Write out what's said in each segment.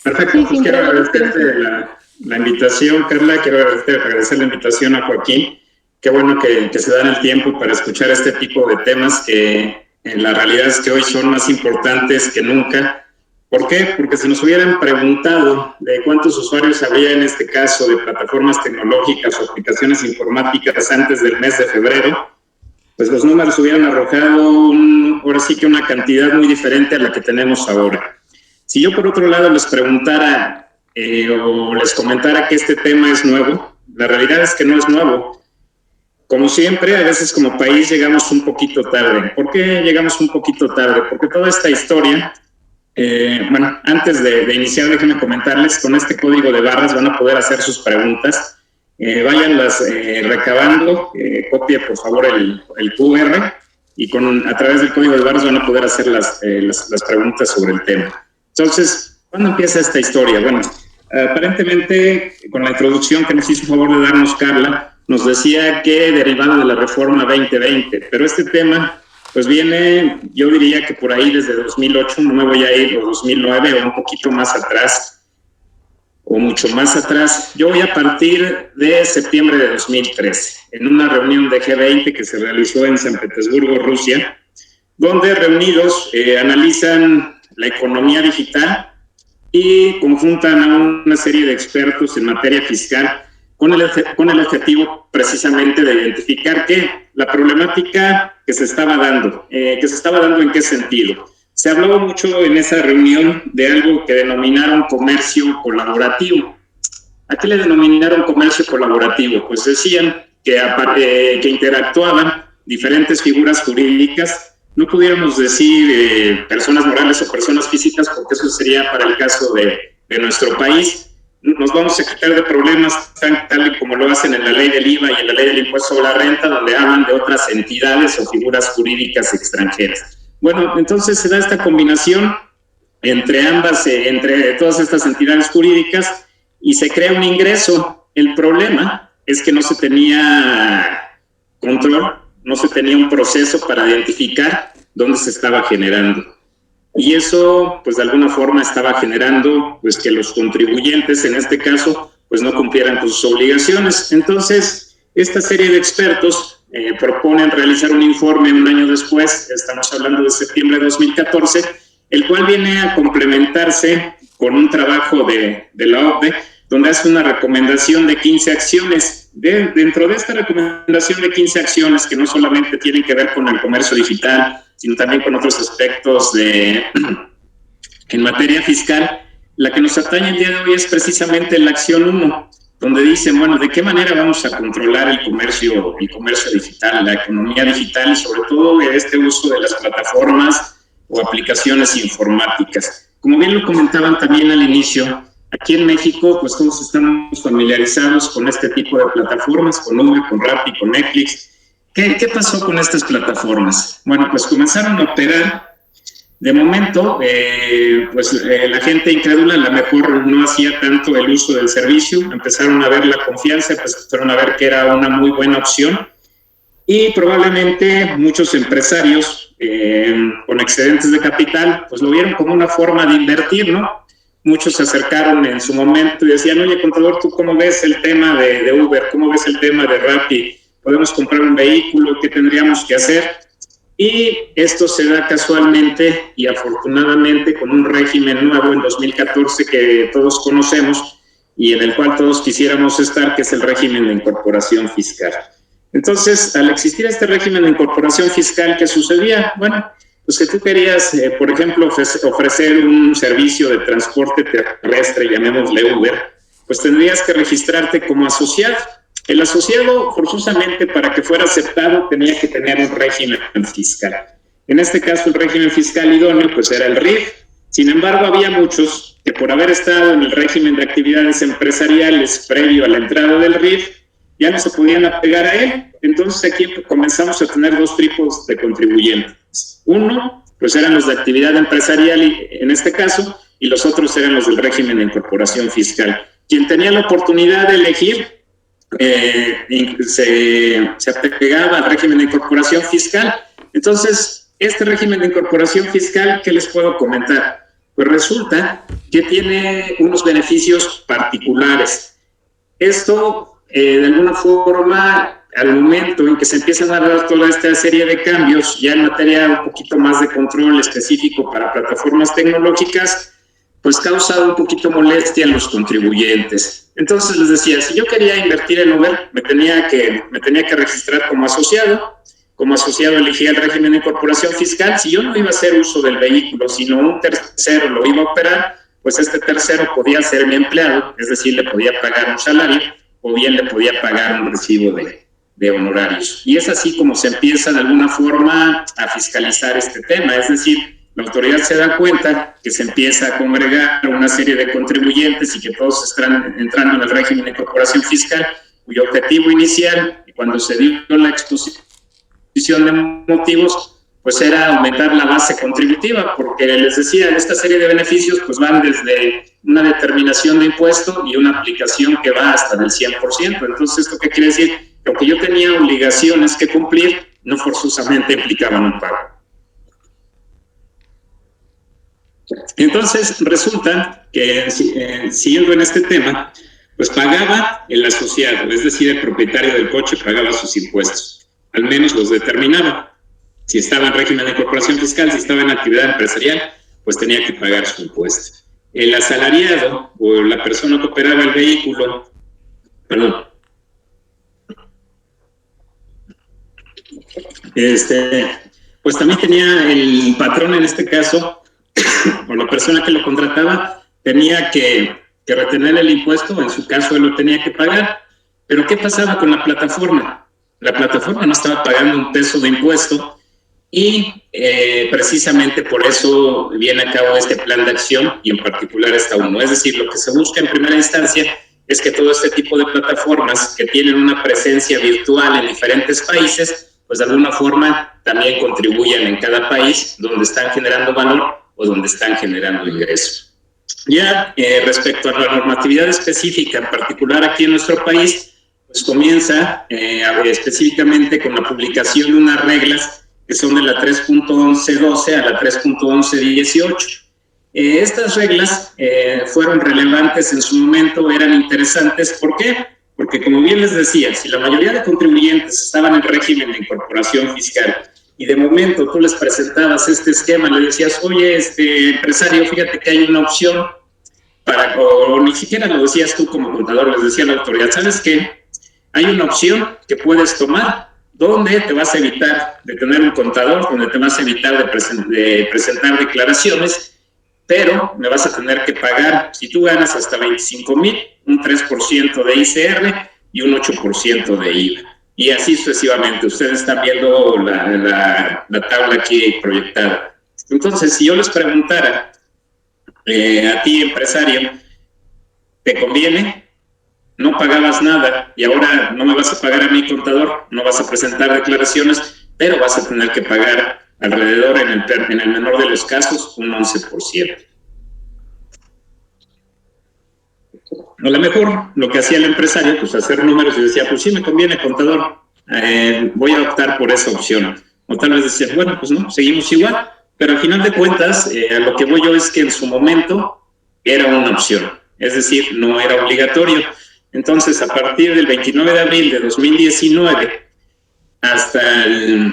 Perfecto, Sí, pues sin quiero problemas. agradecerte la invitación, Carla, quiero agradecer la invitación a Joaquín. Qué bueno que se dan el tiempo para escuchar este tipo de temas que en la realidad es que hoy son más importantes que nunca. ¿Por qué? Porque si nos hubieran preguntado de cuántos usuarios habría en este caso de plataformas tecnológicas o aplicaciones informáticas antes del mes de febrero, pues los números hubieran arrojado ahora sí que una cantidad muy diferente a la que tenemos ahora. Si yo por otro lado les preguntara o les comentara que este tema es nuevo, la realidad es que no es nuevo. Como siempre, a veces como país llegamos un poquito tarde. ¿Por qué llegamos un poquito tarde? Porque toda esta historia, bueno, antes de iniciar, déjenme comentarles, con este código de barras van a poder hacer sus preguntas. Váyanlas recabando, copie por favor el QR y a través del código de barras van a poder hacer las preguntas sobre el tema. Entonces, ¿cuándo empieza esta historia? Bueno, aparentemente, con la introducción que nos hizo favor de darnos Carla, nos decía que derivado de la reforma 2020, pero este tema pues viene, yo diría que por ahí desde 2008, no me voy a ir, o 2009, o un poquito más atrás, o mucho más atrás. Yo voy a partir de septiembre de 2013, en una reunión de G20 que se realizó en San Petersburgo, Rusia, donde reunidos analizan la economía digital y conjuntan a una serie de expertos en materia fiscal con el objetivo precisamente de identificar que la problemática que se estaba dando en qué sentido. Se habló mucho en esa reunión de algo que denominaron comercio colaborativo. ¿A qué le denominaron comercio colaborativo? Pues decían que interactuaban diferentes figuras jurídicas, no pudiéramos decir personas morales o personas físicas, porque eso sería para el caso de nuestro país. Nos vamos a quitar de problemas tal y como lo hacen en la ley del IVA y en la ley del impuesto sobre la renta, donde hablan de otras entidades o figuras jurídicas extranjeras. Bueno, entonces se da esta combinación entre entre todas estas entidades jurídicas y se crea un ingreso. El problema es que no se tenía control, no se tenía un proceso para identificar dónde se estaba generando. Y eso, pues de alguna forma estaba generando pues que los contribuyentes, en este caso, pues no cumplieran con sus obligaciones. Entonces, esta serie de expertos proponen realizar un informe un año después, estamos hablando de septiembre de 2014, el cual viene a complementarse con un trabajo de la OCDE, donde hace una recomendación de 15 acciones. Dentro de esta recomendación de 15 acciones, que no solamente tienen que ver con el comercio digital, sino también con otros aspectos en materia fiscal, la que nos atañe el día de hoy es precisamente la acción 1, donde dicen, bueno, ¿de qué manera vamos a controlar el comercio digital, la economía digital y sobre todo este uso de las plataformas o aplicaciones informáticas? Como bien lo comentaban también al inicio, aquí en México, pues todos estamos familiarizados con este tipo de plataformas, con Uber, con Rappi, con Netflix. ¿Qué pasó con estas plataformas? Bueno, pues comenzaron a operar. De momento, la gente incrédula a lo mejor no hacía tanto el uso del servicio, empezaron a ver la confianza, empezaron a ver que era una muy buena opción y probablemente muchos empresarios con excedentes de capital, pues lo vieron como una forma de invertir, ¿no? Muchos se acercaron en su momento y decían, oye, contador, ¿tú cómo ves el tema de Uber? ¿Cómo ves el tema de Rappi? ¿Podemos comprar un vehículo? ¿Qué tendríamos que hacer? Y esto se da casualmente y afortunadamente con un régimen nuevo en 2014 que todos conocemos y en el cual todos quisiéramos estar, que es el régimen de incorporación fiscal. Entonces, al existir este régimen de incorporación fiscal, ¿qué sucedía? Bueno, pues que tú querías, por ejemplo, ofrecer un servicio de transporte terrestre, llamémosle Uber, pues tendrías que registrarte como asociado. El asociado, forzosamente, para que fuera aceptado, tenía que tener un régimen fiscal. En este caso, el régimen fiscal idóneo, pues era el RIF. Sin embargo, había muchos que por haber estado en el régimen de actividades empresariales previo a la entrada del RIF, ya no se podían apegar a él. Entonces aquí comenzamos a tener dos tipos de contribuyentes. Uno, pues eran los de actividad empresarial, en este caso, y los otros eran los del régimen de incorporación fiscal. Quien tenía la oportunidad de elegir se apegaba al régimen de incorporación fiscal. Entonces, este régimen de incorporación fiscal, ¿qué les puedo comentar? Pues resulta que tiene unos beneficios particulares. Esto, de alguna forma, al momento en que se empiezan a dar toda esta serie de cambios, ya en materia un poquito más de control específico para plataformas tecnológicas, pues causa un poquito molestia en los contribuyentes. Entonces les decía, si yo quería invertir en Uber, me tenía que registrar como asociado. Como asociado elegía el régimen de incorporación fiscal. Si yo no iba a hacer uso del vehículo, sino un tercero lo iba a operar, pues este tercero podía ser mi empleado, es decir, le podía pagar un salario o bien le podía pagar un recibo de honorarios. Y es así como se empieza de alguna forma a fiscalizar este tema, es decir, la autoridad se da cuenta que se empieza a congregar una serie de contribuyentes y que todos están entrando en el régimen de incorporación fiscal, cuyo objetivo inicial, cuando se dio la exposición de motivos, pues era aumentar la base contributiva, porque les decía, esta serie de beneficios pues van desde una determinación de impuesto y una aplicación que va hasta del 100%. Entonces, ¿esto qué quiere decir? Que aunque yo tenía obligaciones que cumplir, no forzosamente implicaban un pago. Entonces, resulta que, siguiendo en este tema, pues pagaba el asociado, es decir, el propietario del coche pagaba sus impuestos, al menos los determinaba. Si estaba en régimen de incorporación fiscal, si estaba en actividad empresarial, pues tenía que pagar su impuesto. El asalariado o la persona que operaba el vehículo, pues también tenía el patrón en este caso, o la persona que lo contrataba, tenía que retener el impuesto, en su caso él lo tenía que pagar. Pero ¿qué pasaba con la plataforma? La plataforma no estaba pagando un peso de impuesto y precisamente por eso viene a cabo este plan de acción y en particular esta 1. Es decir, lo que se busca en primera instancia es que todo este tipo de plataformas que tienen una presencia virtual en diferentes países, pues de alguna forma también contribuyan en cada país donde están generando valor o donde están generando ingresos. Ya respecto a la normatividad específica, en particular aquí en nuestro país, pues comienza específicamente con la publicación de unas reglas que son de la 3.1112 a la 3.1118. Estas reglas fueron relevantes en su momento, eran interesantes. ¿Por qué? Porque, como bien les decía, si la mayoría de contribuyentes estaban en régimen de incorporación fiscal y de momento tú les presentabas este esquema, le decías, oye, empresario, fíjate que hay una opción o ni siquiera lo decías tú como contador, les decía la autoridad, ¿sabes qué? Hay una opción que puedes tomar donde te vas a evitar de tener un contador, donde te vas a evitar de presentar declaraciones, pero me vas a tener que pagar, si tú ganas hasta 25,000, un 3% de ICR y un 8% de IVA. Y así sucesivamente. Ustedes están viendo la tabla aquí proyectada. Entonces, si yo les preguntara a ti, empresario, ¿te conviene? No pagabas nada y ahora no me vas a pagar a mi contador, no vas a presentar declaraciones, pero vas a tener que pagar alrededor, en el menor de los casos, un 11%. A lo mejor lo que hacía el empresario, pues hacer números y decía, pues sí me conviene, contador, voy a optar por esa opción. O tal vez decía, bueno, pues no, seguimos igual, pero al final de cuentas, a lo que voy yo es que en su momento era una opción, es decir, no era obligatorio. Entonces, a partir del 29 de abril de 2019 hasta el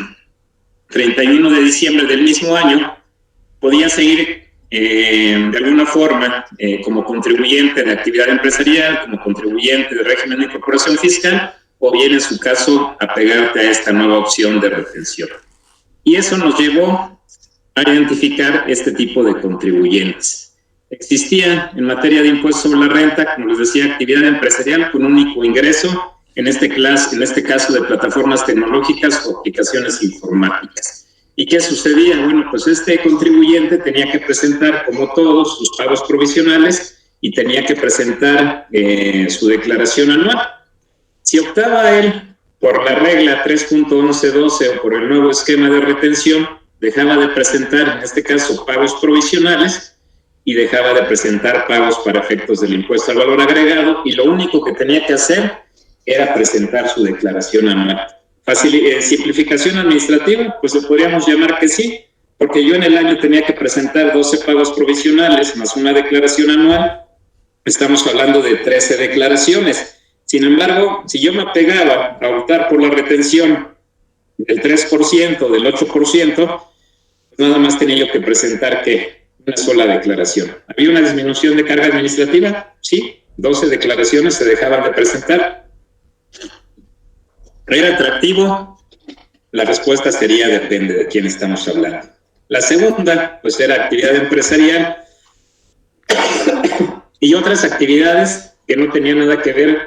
31 de diciembre del mismo año, podía seguir de alguna forma como contribuyente de actividad empresarial, como contribuyente de régimen de incorporación fiscal, o bien en su caso apegarte a esta nueva opción de retención. Y eso nos llevó a identificar este tipo de contribuyentes. Existía en materia de impuesto sobre la renta, como les decía, actividad empresarial con único ingreso, en este caso de plataformas tecnológicas o aplicaciones informáticas. ¿Y qué sucedía? Bueno, pues este contribuyente tenía que presentar, como todos, sus pagos provisionales y tenía que presentar su declaración anual. Si optaba él por la regla 3.1112 o por el nuevo esquema de retención, dejaba de presentar, en este caso, pagos provisionales y dejaba de presentar pagos para efectos del impuesto al valor agregado, y lo único que tenía que hacer era presentar su declaración anual. Simplificación administrativa, pues lo podríamos llamar que sí, porque yo en el año tenía que presentar 12 pagos provisionales más una declaración anual. Estamos hablando de 13 declaraciones. Sin embargo, si yo me apegaba a optar por la retención del 3%, del 8%, nada más tenía yo que presentar que una sola declaración. ¿Había una disminución de carga administrativa? Sí, 12 declaraciones se dejaban de presentar. ¿Era atractivo? La respuesta sería depende de quién estamos hablando. La segunda, pues era actividad empresarial y otras actividades que no tenían nada que ver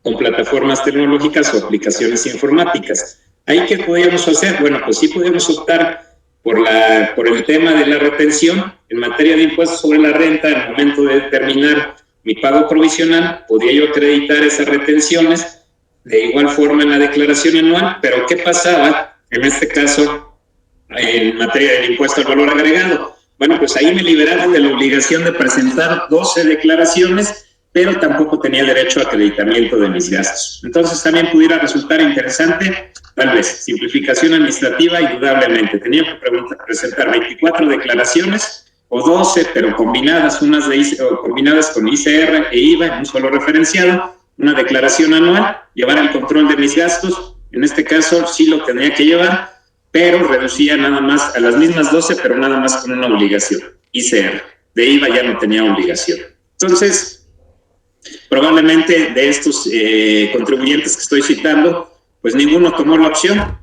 con plataformas tecnológicas o aplicaciones informáticas. ¿Ahí qué podíamos hacer? Bueno, pues sí podíamos optar por el tema de la retención en materia de impuestos sobre la renta. Al momento de determinar mi pago provisional, podía yo acreditar esas retenciones de igual forma en la declaración anual, pero ¿qué pasaba en este caso en materia del impuesto al valor agregado? Bueno, pues ahí me liberaban de la obligación de presentar 12 declaraciones, pero tampoco tenía derecho a acreditamiento de mis gastos. Entonces también pudiera resultar interesante, tal vez, simplificación administrativa, indudablemente. Tenía que presentar 24 declaraciones o 12, pero combinadas, combinadas con ICR e IVA en un solo referenciado, una declaración anual, llevar el control de mis gastos. En este caso sí lo tenía que llevar, pero reducía nada más a las mismas 12, pero nada más con una obligación, ICR. De IVA ya no tenía obligación. Entonces, probablemente de estos contribuyentes que estoy citando, pues ninguno tomó la opción.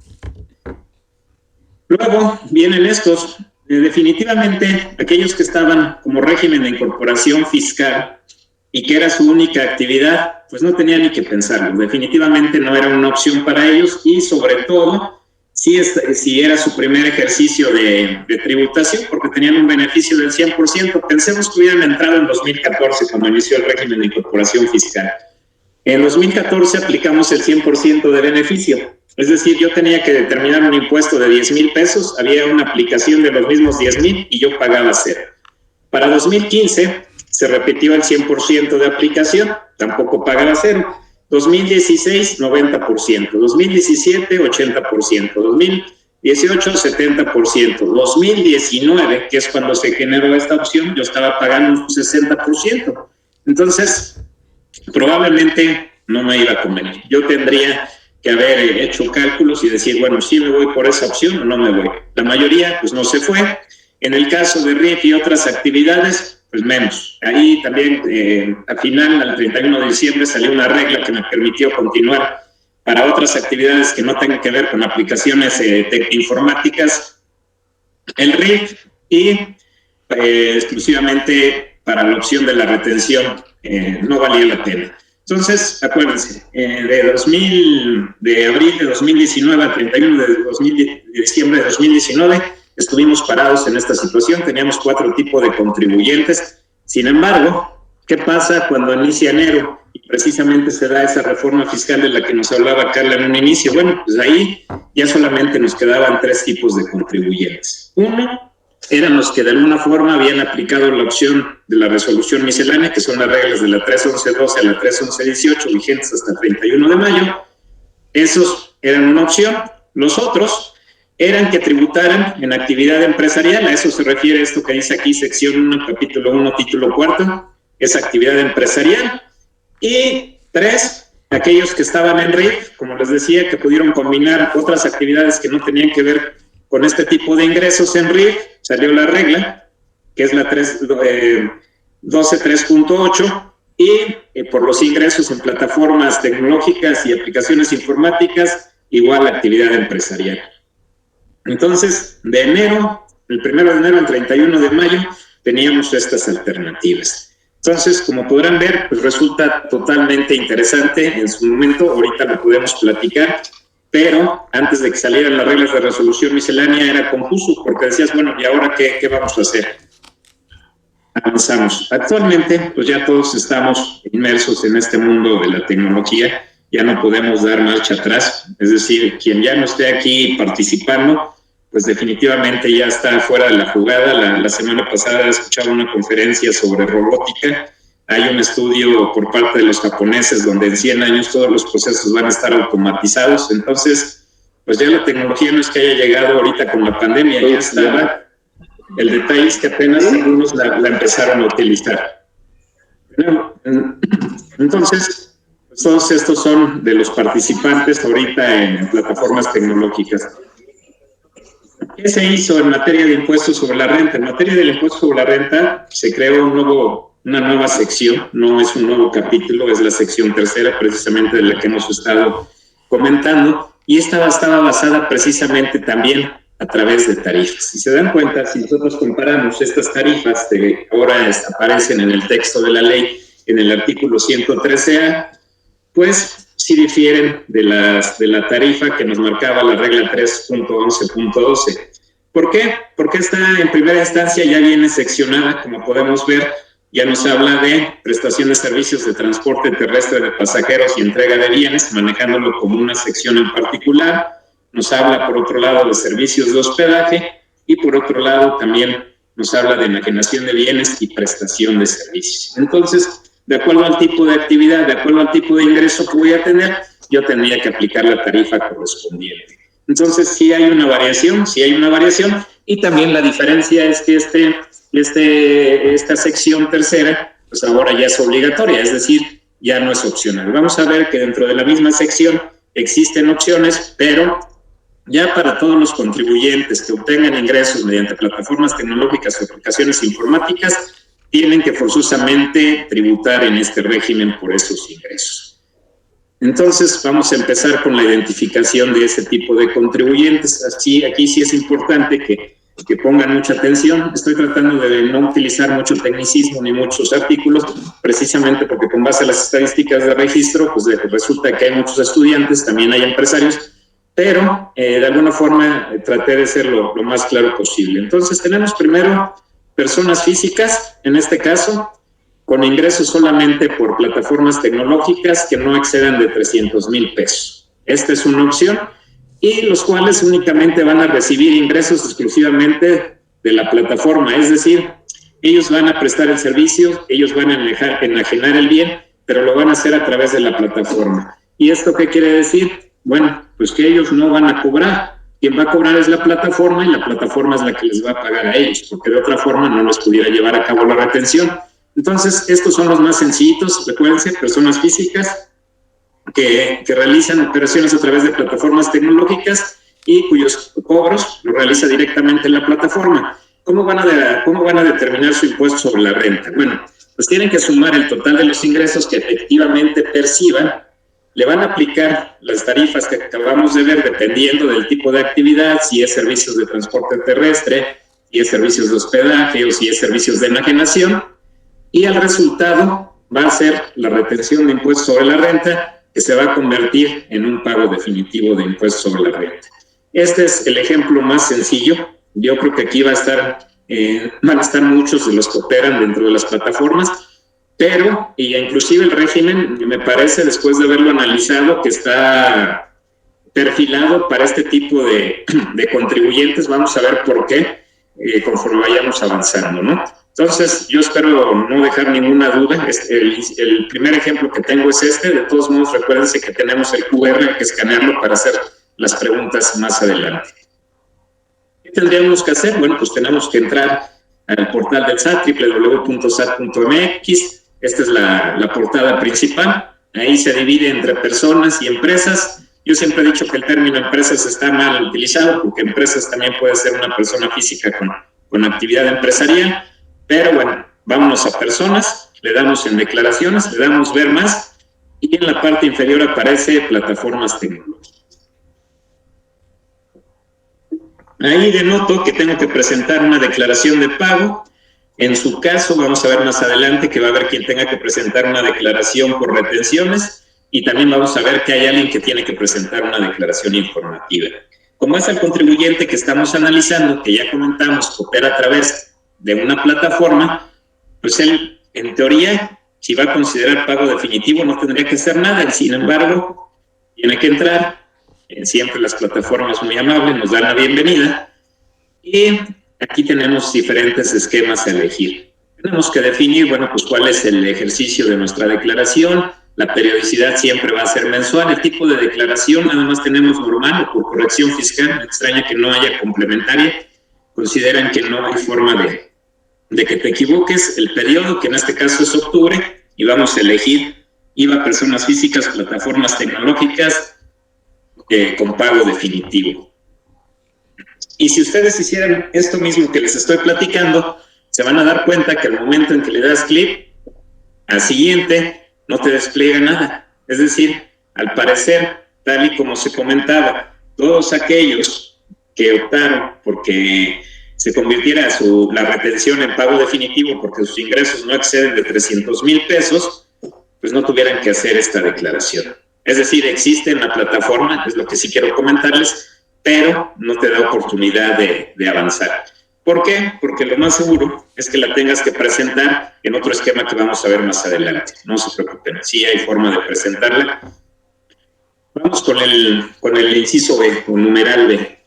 Luego vienen estos, definitivamente aquellos que estaban como régimen de incorporación fiscal y que era su única actividad, pues no tenían ni que pensarlo. Definitivamente no era una opción para ellos y sobre todo si era su primer ejercicio de tributación, porque tenían un beneficio del 100%. Pensemos que hubieran entrado en 2014, cuando inició el régimen de incorporación fiscal. En 2014 aplicamos el 100% de beneficio. Es decir, yo tenía que determinar un impuesto de 10,000 pesos, había una aplicación de los mismos 10,000 y yo pagaba cero. Para 2015 se repitió el 100% de aplicación, tampoco pagaba cero. 2016, 90%, 2017, 80%, 2018, 70%, 2019, que es cuando se generó esta opción, yo estaba pagando un 60%. Entonces, probablemente no me iba a convenir. Yo tendría que haber hecho cálculos y decir, bueno, sí me voy por esa opción o no me voy. La mayoría, pues no se fue. En el caso de RIF y otras actividades, pues menos. Ahí también, al final, al 31 de diciembre, salió una regla que me permitió continuar para otras actividades que no tengan que ver con aplicaciones informáticas, el RIF, y exclusivamente para la opción de la retención no valía la pena. Entonces, acuérdense, de abril de 2019 al 31 de diciembre de 2019, estuvimos parados en esta situación, teníamos 4 tipos de contribuyentes. Sin embargo, ¿qué pasa cuando inicia enero? Y precisamente se da esa reforma fiscal de la que nos hablaba Carla en un inicio. Bueno, pues ahí ya solamente nos quedaban 3 tipos de contribuyentes. Uno, eran los que de alguna forma habían aplicado la opción de la resolución miscelánea, que son las reglas de la 311.12 a la 311.18, vigentes hasta el 31 de mayo. Esos eran una opción. Los otros eran que tributaran en actividad empresarial. A eso se refiere esto que dice aquí, sección 1, capítulo 1, título 4, es actividad empresarial. Y 3, aquellos que estaban en RIF, como les decía, que pudieron combinar otras actividades que no tenían que ver con este tipo de ingresos en RIF. Salió la regla, que es la 12.3.8, y por los ingresos en plataformas tecnológicas y aplicaciones informáticas, igual actividad empresarial. Entonces, de enero, el 1 de enero al 31 de mayo, teníamos estas alternativas. Entonces, como podrán ver, pues resulta totalmente interesante en su momento. Ahorita lo podemos platicar, pero antes de que salieran las reglas de resolución miscelánea era confuso, porque decías, bueno, ¿y ahora qué vamos a hacer? Avanzamos. Actualmente, pues ya todos estamos inmersos en este mundo de la tecnología, ya no podemos dar marcha atrás, es decir, quien ya no esté aquí participando, pues definitivamente ya está fuera de la jugada. La semana pasada escuchaba una conferencia sobre robótica. Hay un estudio por parte de los japoneses donde en 100 años todos los procesos van a estar automatizados. Entonces, pues ya la tecnología no es que haya llegado ahorita con la pandemia, ya estaba. El detalle es que apenas algunos la empezaron a utilizar. Entonces, pues todos estos son de los participantes ahorita en plataformas tecnológicas. ¿Qué se hizo en materia de impuestos sobre la renta? En materia del impuesto sobre la renta se creó una nueva sección, no es un nuevo capítulo, es la sección tercera precisamente de la que hemos estado comentando, y esta estaba basada precisamente también a través de tarifas. Si se dan cuenta, si nosotros comparamos estas tarifas que ahora aparecen en el texto de la ley, en el artículo 113A, pues sí difieren de la tarifa que nos marcaba la regla 3.11.12. ¿Por qué? Porque esta en primera instancia ya viene seccionada, como podemos ver, ya nos habla de prestación de servicios de transporte terrestre de pasajeros y entrega de bienes, manejándolo como una sección en particular. Nos habla, por otro lado, de servicios de hospedaje y, por otro lado, también nos habla de enajenación de bienes y prestación de servicios. Entonces, de acuerdo al tipo de actividad, de acuerdo al tipo de ingreso que voy a tener, yo tendría que aplicar la tarifa correspondiente. Entonces, sí hay una variación, y también la diferencia es que esta sección tercera, pues ahora ya es obligatoria, es decir, ya no es opcional. Vamos a ver que dentro de la misma sección existen opciones, pero ya para todos los contribuyentes que obtengan ingresos mediante plataformas tecnológicas o aplicaciones informáticas, tienen que forzosamente tributar en este régimen por esos ingresos. Entonces, vamos a empezar con la identificación de ese tipo de contribuyentes. Aquí sí es importante que pongan mucha atención. Estoy tratando de no utilizar mucho tecnicismo ni muchos artículos, precisamente porque con base a las estadísticas de registro, pues resulta que hay muchos estudiantes, también hay empresarios, pero de alguna forma traté de ser lo más claro posible. Entonces, tenemos primero personas físicas, en este caso, con ingresos solamente por plataformas tecnológicas que no excedan de 300,000 pesos. Esta es una opción, y los cuales únicamente van a recibir ingresos exclusivamente de la plataforma, es decir, ellos van a prestar el servicio, ellos van a enajenar el bien, pero lo van a hacer a través de la plataforma. ¿Y esto qué quiere decir? Bueno, pues que ellos no van a cobrar. Quien va a cobrar es la plataforma, y la plataforma es la que les va a pagar a ellos, porque de otra forma no les pudiera llevar a cabo la retención. Entonces, estos son los más sencillitos, recuérdense, personas físicas que realizan operaciones a través de plataformas tecnológicas y cuyos cobros lo realiza directamente la plataforma. ¿Cómo van a determinar su impuesto sobre la renta? Bueno, pues tienen que sumar el total de los ingresos que efectivamente perciban, le van a aplicar las tarifas que acabamos de ver dependiendo del tipo de actividad, si es servicios de transporte terrestre, si es servicios de hospedaje o si es servicios de enajenación, y el resultado va a ser la retención de impuestos sobre la renta, que se va a convertir en un pago definitivo de impuestos sobre la renta. Este es el ejemplo más sencillo. Yo creo que aquí van a estar muchos de los que operan dentro de las plataformas, pero inclusive el régimen, me parece, después de haberlo analizado, que está perfilado para este tipo de contribuyentes. Vamos a ver por qué conforme vayamos avanzando, ¿no? Entonces, yo espero no dejar ninguna duda. El primer ejemplo que tengo es este. De todos modos, recuérdense que tenemos el QR, hay que escanearlo para hacer las preguntas más adelante. ¿Qué tendríamos que hacer? Bueno, pues tenemos que entrar al portal del SAT, www.sat.mx. Esta es la portada principal. Ahí se divide entre personas y empresas. Yo siempre he dicho que el término empresas está mal utilizado, porque empresas también puede ser una persona física con actividad empresarial. Pero bueno, vámonos a personas, le damos en declaraciones, le damos ver más, y en la parte inferior aparece plataformas tecnológicas. Ahí denoto que tengo que presentar una declaración de pago. En su caso, vamos a ver más adelante que va a haber quien tenga que presentar una declaración por retenciones, y también vamos a ver que hay alguien que tiene que presentar una declaración informativa. Como es el contribuyente que estamos analizando, que ya comentamos, que opera a través de una plataforma, pues él, en teoría, si va a considerar pago definitivo, no tendría que hacer nada, y sin embargo, tiene que entrar. Siempre las plataformas muy amables nos dan la bienvenida, y aquí tenemos diferentes esquemas a elegir. Tenemos que definir, bueno, pues cuál es el ejercicio de nuestra declaración, la periodicidad siempre va a ser mensual. El tipo de declaración nada más tenemos normal o por corrección fiscal. Me extraña que no haya complementaria. Consideran que no hay forma de que te equivoques. El periodo, que en este caso es octubre, y vamos a elegir IVA personas físicas, plataformas tecnológicas con pago definitivo. Y si ustedes hicieran esto mismo que les estoy platicando, se van a dar cuenta que al momento en que le das clic al siguiente, no te despliega nada. Es decir, al parecer, tal y como se comentaba, todos aquellos que optaron porque se convirtiera la retención en pago definitivo porque sus ingresos no exceden de 300,000 pesos, pues no tuvieran que hacer esta declaración. Es decir, existe en la plataforma, es lo que sí quiero comentarles, pero no te da oportunidad de avanzar. ¿Por qué? Porque lo más seguro es que la tengas que presentar en otro esquema que vamos a ver más adelante. No se preocupen, sí hay forma de presentarla. Vamos con el inciso B, o numeral B,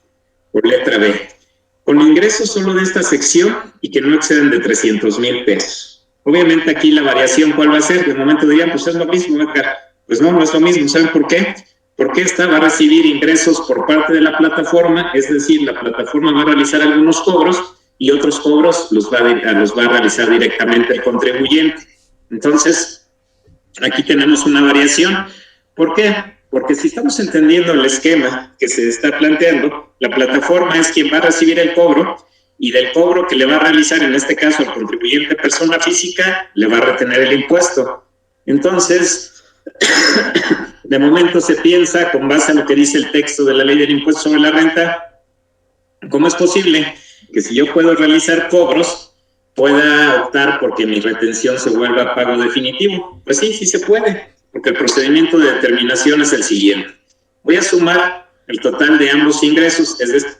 o letra B. Con ingresos solo de esta sección y que no exceden de 300,000 pesos. Obviamente aquí la variación, ¿cuál va a ser? De momento dirían, pues es lo mismo, acá. Pues no, no es lo mismo. ¿Saben por qué? Porque esta va a recibir ingresos por parte de la plataforma, es decir, la plataforma va a realizar algunos cobros y otros cobros los va a realizar directamente el contribuyente. Entonces, aquí tenemos una variación. ¿Por qué? Porque si estamos entendiendo el esquema que se está planteando, la plataforma es quien va a recibir el cobro y del cobro que le va a realizar, en este caso al contribuyente persona física, le va a retener el impuesto. Entonces, de momento se piensa, con base a lo que dice el texto de la ley del impuesto sobre la renta, ¿cómo es posible que si yo puedo realizar cobros, pueda optar porque mi retención se vuelva pago definitivo? Pues sí, sí se puede, porque el procedimiento de determinación es el siguiente. Voy a sumar el total de ambos ingresos, es decir,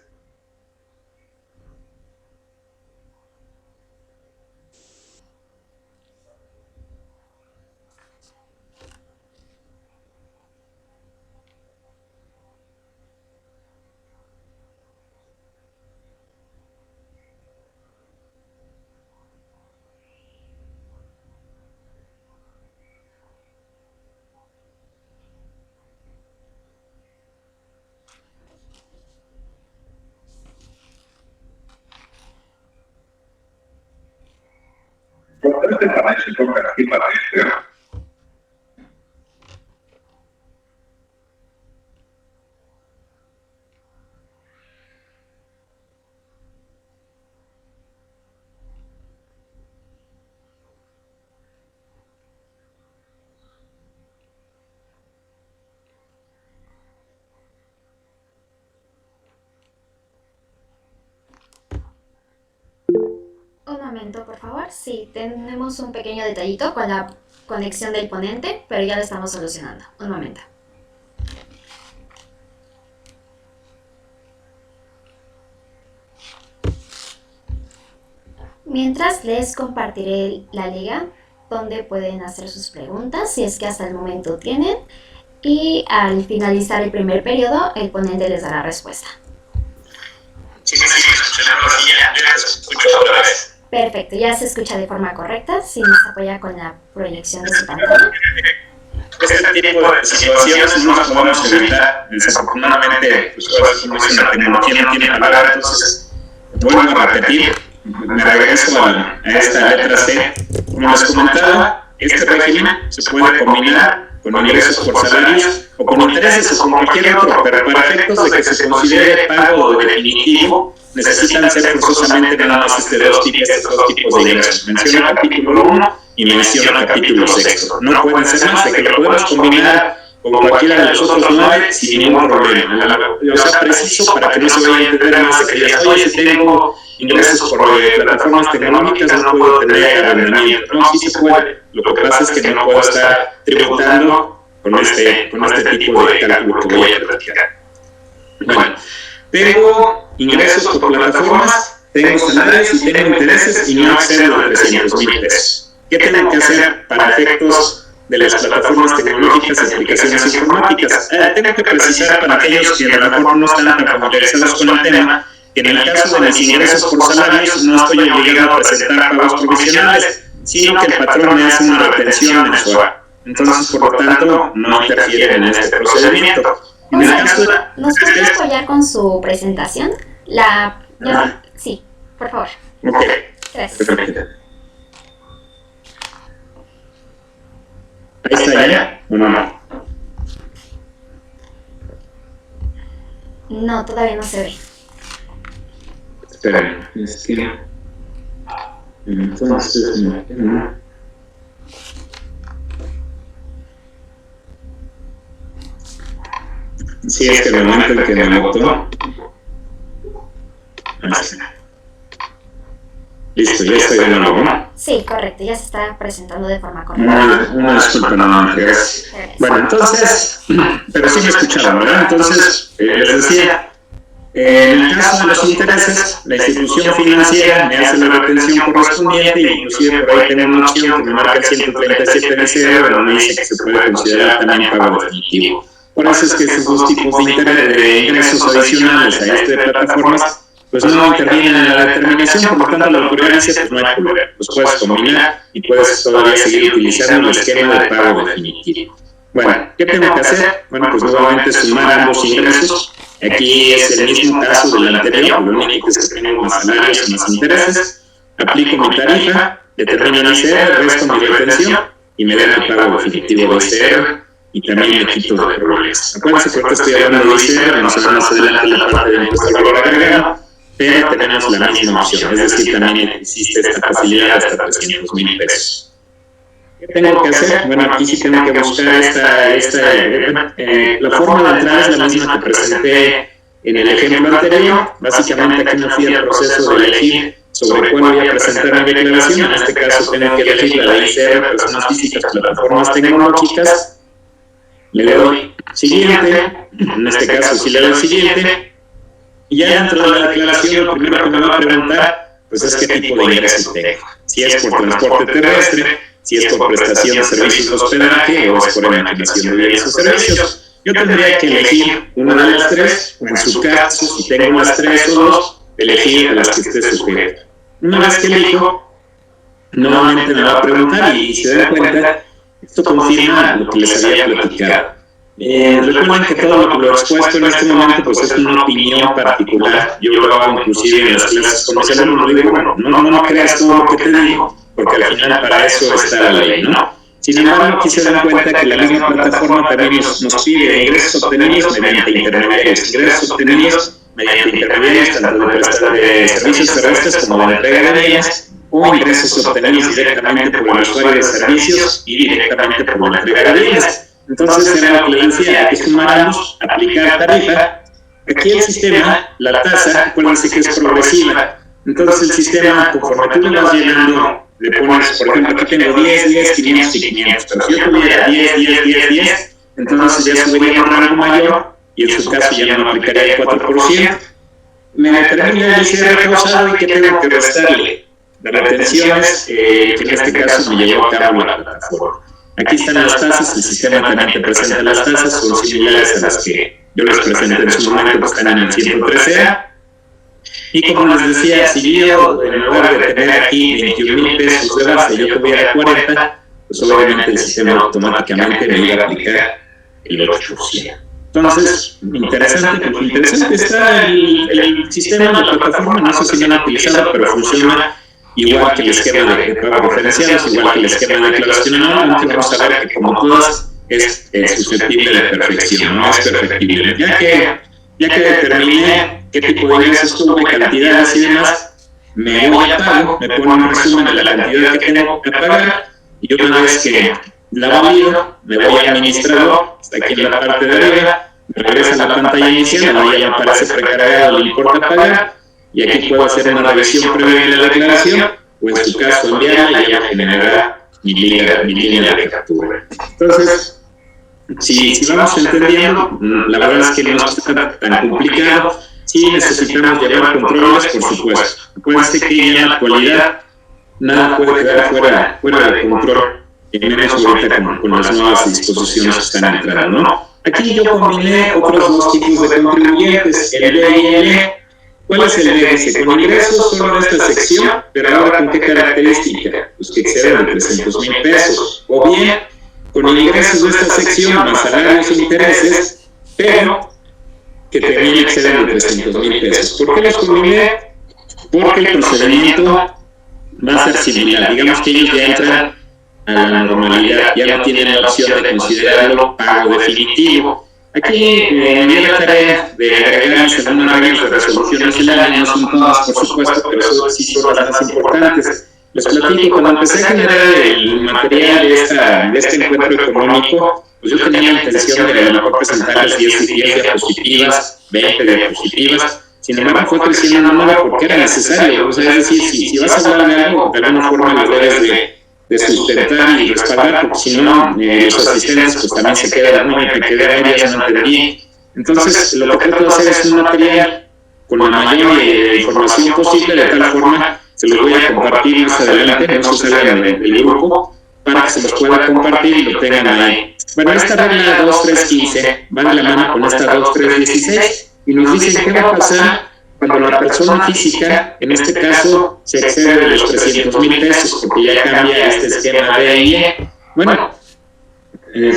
Importante para eso toca aquí para este. Un momento, por favor. Sí, tenemos un pequeño detallito con la conexión del ponente, pero ya lo estamos solucionando. Un momento. Mientras les compartiré la liga donde pueden hacer sus preguntas, si es que hasta el momento tienen, y al finalizar el primer periodo, el ponente les dará respuesta. Sí, ya se escucha otra vez. Perfecto, ya se escucha de forma correcta, si nos apoya con la proyección de su pantalla. Este tipo de situaciones no las podemos evitar. Desafortunadamente, pues como es una tecnología, no tiene palabra, entonces vuelvo a repetir, me regreso a esta letra C. Como les comentaba, este régimen se puede combinar con ingresos por salarios o con intereses o con cualquier otro, pero para efectos de que se considere pago definitivo, necesitan ser forzosamente nada más estos dos tipos de ingresos. Menciona capítulo 1 y menciona capítulo 6. No pueden ser más, de que lo podemos combinar con cualquiera de los otros 9 sin ningún problema. O sea, preciso para que no se vaya a entender más de que ya oye, si tengo ingresos por plataformas tecnológicas, no puedo tener arrendamiento. No, sí se puede. Lo que pasa es que no puedo estar tributando con este tipo de cálculo que voy a platicar. Bueno, tengo ingresos por plataformas, tengo salarios y tengo intereses y no excedo de 300,000 pesos. ¿Qué tengo que hacer para efectos de las plataformas tecnológicas y aplicaciones informáticas? Tengo que precisar para aquellos que a lo mejor no están tan familiarizados con el tema, que en el caso de mis ingresos por salarios no estoy obligado a presentar pagos provisionales, sino que el patrón me hace una retención mensual. entonces por lo tanto no interfieren en este procedimiento. En el caso de... ¿Nos puede apoyar con su presentación? Sí, por favor. Ok. Gracias. Perfecto. Ahí está ya, ¿o no? No, todavía no se ve. Espera, es que... Entonces... Sí, es que el momento en que me votó... Listo, ya estoy de nuevo, ¿no? Sí, correcto, ya se está presentando de forma correcta. Una disculpa, no, gracias. Bueno, entonces, pero sí me escucharon, ¿verdad? Entonces, les decía, en el caso de los intereses, la institución financiera me hace la retención correspondiente y inclusive por ahí tengo una opción que me marca el 137 NCR, donde me dice que se puede considerar también pago definitivo. Por eso es que esos dos tipos de ingresos adicionales a este de plataformas pues no intervienen en la determinación, por lo tanto la autoridad dice, pues no hay problema, los puedes combinar y puedes todavía seguir utilizando el esquema de pago definitivo. Bueno, ¿qué tengo que hacer? Bueno, pues nuevamente sumar ambos ingresos. Aquí es el mismo caso del anterior, lo único es que tengo más salarios y más intereses. Aplico mi tarifa, determino el ICR, resto mi retención y me dan el pago definitivo de ICR y también me quito de problemas. Acuérdense que ahorita estoy hablando de ICR, vamos a ver más adelante la parte del impuesto al valor agregado, pero tenemos la misma opción, es decir, también existe esta facilidad hasta 300,000 pesos. ¿Qué tengo que hacer? Bueno, aquí sí tengo que buscar la forma de entrada es la misma que presenté en el ejemplo anterior. Básicamente aquí me fui al proceso de elegir sobre cuál voy a presentar mi declaración. En este caso tengo que elegir la de ICR, personas físicas, plataformas tecnológicas. Le doy siguiente, en este caso sí le doy siguiente. Y ya dentro de la declaración, lo primero que me va a preguntar, pues es qué tipo de ingreso tengo. Si es por transporte terrestre, si es por prestación de servicios de hospedaje o es por enajenación de bienes o servicios. Yo tendría que elegir una de las tres, o en su caso, si tengo las tres o dos, elegir a las que esté sujeto. Una vez que elijo, nuevamente me va a preguntar y se dan cuenta, esto confirma lo que les había platicado. Recuerden que todo lo expuesto en este momento pues es una opinión particular. Yo lo hago inclusive en las clases con los alumnos. Digo, bueno, no creas todo lo que te digo, porque al final para eso está la ley, ¿no? Sin embargo, aquí se dan cuenta que la misma plataforma también nos pide ingresos obtenidos mediante intermediarios, ingresos obtenidos mediante intermediarios tanto de servicios terrestres como de entrega de bienes, o ingresos obtenidos directamente por el usuario de servicios y directamente por la entrega de bienes. Entonces, era lo que les decía, hay que sumar ambos, aplicar tarifa. Aquí el sistema, la tasa, acuérdense que es progresiva. Entonces, el sistema, conforme tú le vas llenando, le pones, por ejemplo, aquí tengo 10, 10, 500 y 500. Pero si yo tuviera 10, 10, 10, 10, entonces ya subiría un rango mayor y en su caso ya no me aplicaría el 4%. Me determina el ICR causado y que tengo que restarle las retenciones, que en este caso me llevó a cabo la plataforma. Aquí están las tasas, el sistema también te presenta las tasas, son similares a las que yo les presenté en su momento, que están en el 113A. Y como les decía, si yo en lugar de tener aquí 21,000 pesos de base, yo tuviera 40, pues obviamente el sistema automáticamente me iba a aplicar el 8%. Entonces, interesante está el sistema, la plataforma, no sé si lo han utilizado, pero funciona igual que el esquema de pago diferenciados, igual que el esquema de declaración anual, aunque vamos a ver que como todas es susceptible de perfección, no es perfectible. Ya que determiné qué tipo de ingresos tuve, cantidades y demás, me voy a pago, me pone un resumen de la cantidad que tengo que pagar y una vez que la valido, me voy a administrador, hasta aquí en la parte de arriba, me regresa a la pantalla inicial, donde ya me aparece precargado el importe a pagar. Y aquí puedo hacer una revisión previa de la declaración, o en su caso enviarla y ya generará mi línea de captura. Entonces, si vamos entendiendo, la verdad es que no está tan complicado. Sí necesitamos llevar controles, por supuesto. Acuérdense que ya en la actualidad nada puede quedar fuera de control, menos ahorita con las nuevas disposiciones que están entrando, ¿no? Aquí yo combiné otros dos tipos de contribuyentes, el B y el E. ¿Cuál es el DGC? Con ingresos solo en esta sección, pero ahora ¿con qué característica? Pues que exceden de 300,000 pesos. O bien, con ingresos de esta sección más salarios e intereses, pero que también exceden de 300,000 pesos. ¿Por qué los combiné? Porque el procedimiento va a ser similar. Digamos que ellos ya entran a la normalidad, ya no tienen la opción de considerarlo pago definitivo. Aquí me dio la tarea de agregarles algunas reglas de resolución nacional, no son todas, por supuesto, pero sí son las más importantes. Les platico, cuando empecé a generar el material de este encuentro económico, pues yo tenía la intención de a lo mejor presentarles 10 diapositivas, 20 diapositivas. Sin embargo, fue creciendo el número porque era necesario. O sea, es decir, si vas a hablar de algo, de alguna forma lo debes de sustentar y respaldar, porque si no, los asistentes pues también se quedan, no, me quedé a medias, no entendí. Entonces, lo que trato de hacer es un material con la mayor información posible, de tal forma, se los voy a compartir más adelante, no se salgan del grupo, para que se los pueda compartir y lo tengan ahí. Bueno, esta regla 2315 va de la mano con esta 2316 y nos dicen qué va a pasar cuando la persona física, en este caso, se excede de los 300,000 pesos, porque ya cambia este esquema de IE. Bueno,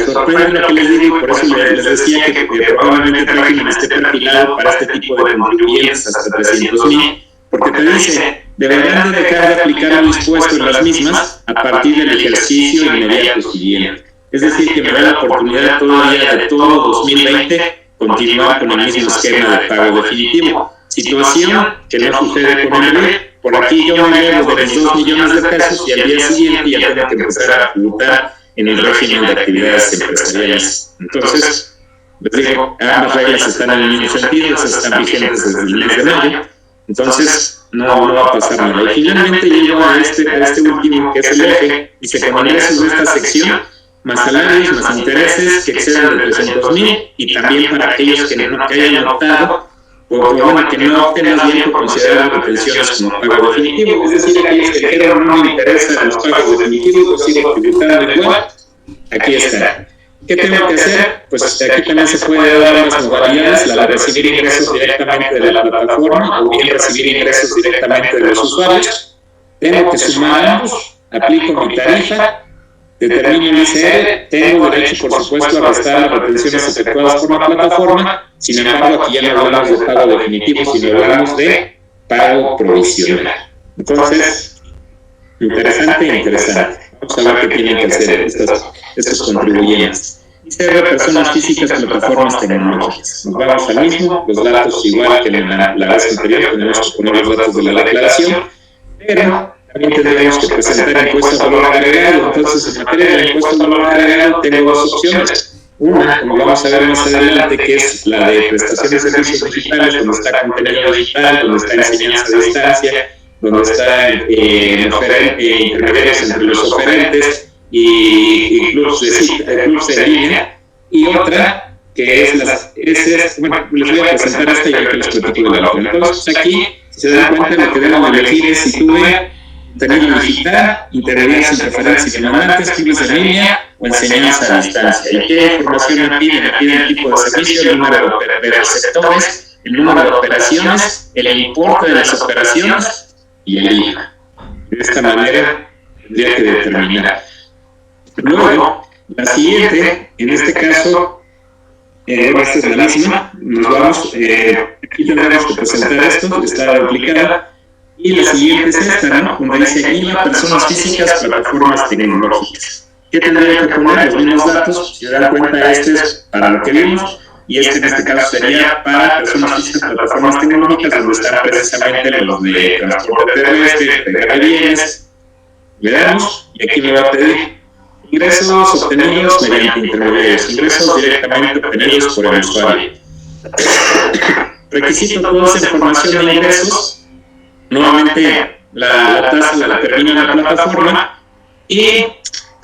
sorprende lo que les digo y por eso les decía que probablemente el régimen esté perfilado para este tipo de contribuyentes hasta 300,000, porque te dice, deberán de dejar de aplicar lo dispuesto en las mismas a partir del ejercicio inmediato siguiente. Es decir, que me da la oportunidad todavía de todo 2020 continuar con el mismo esquema de pago definitivo. Situación que no sucede con el BED. Por aquí yo me debo de los 2 millones de pesos y al día siguiente ya tengo que empezar a tributar en el régimen de actividades empresariales. Entonces, les digo, ambas reglas están en el mismo sentido, esas están vigentes desde el mes de mayo. Entonces, no va a pasar nada. Y finalmente llego a este último, que es el eje, dice, con ingresos de esta sección, más salarios, más intereses que excedan de 300,000 y también para aquellos que hayan optado, o bueno, que no opten más bien por considerar retenciones como pago definitivo. Es decir, aquellos que dijeron no me interesan los pagos definitivos, los sigo tributando igual. Aquí está. ¿Qué tengo que hacer? Pues aquí también se puede dar las modalidades, la de recibir ingresos directamente de la plataforma o bien recibir ingresos directamente de los usuarios. Tengo que sumar ambos, aplico mi tarifa, determino el ICR, tengo derecho, por supuesto, a restar las retenciones efectuadas por la plataforma. Sin embargo, aquí ya no hablamos de pago definitivo, sino hablamos de pago provisional. Entonces, interesante. Vamos a ver qué tienen que hacer estos contribuyentes. ICR, personas físicas, plataformas tecnológicas. Nos vamos al mismo, los datos igual que en la vez anterior, tenemos que poner los datos de la declaración, pero también tendremos que presentar impuesto al valor agregado. Entonces, en materia de impuesto al valor agregado, tengo dos opciones. Una, como vamos a ver más adelante, que es la de prestaciones de servicios digitales, donde está contenido digital, donde está enseñanza a distancia, donde está intermediarios entre los oferentes y clubs de línea. Y otra, que es bueno, les voy a presentar esta y ahorita les platico de la otra. Entonces, aquí, si se dan cuenta, lo que debemos de elegir es si tuve contenido digital, intermediarios entre referentes y demandantes, clubes de línea o enseñanza a distancia. ¿Y qué información me piden? Me piden el tipo de servicio, el número de receptores, el número de operaciones, el importe de las operaciones y el IVA. De esta manera tendría que determinar. Luego, la siguiente, en este caso, esta es la misma, nos vamos, aquí tendremos que presentar esto, está duplicada. Y la siguiente es esta, ¿no? Donde dice IVA, personas físicas, plataformas tecnológicas. ¿Qué tendría que poner? Los mismos datos. Si se dan cuenta, este es para lo que vimos, y este en este caso sería para personas físicas, plataformas tecnológicas, donde están precisamente los de transporte terrestre, entrega de bienes. Le damos, y aquí me va a pedir ingresos obtenidos mediante intermediarios, ingresos directamente obtenidos por el usuario. Requisito toda esa información de ingresos. Nuevamente la tasa la determina la plataforma y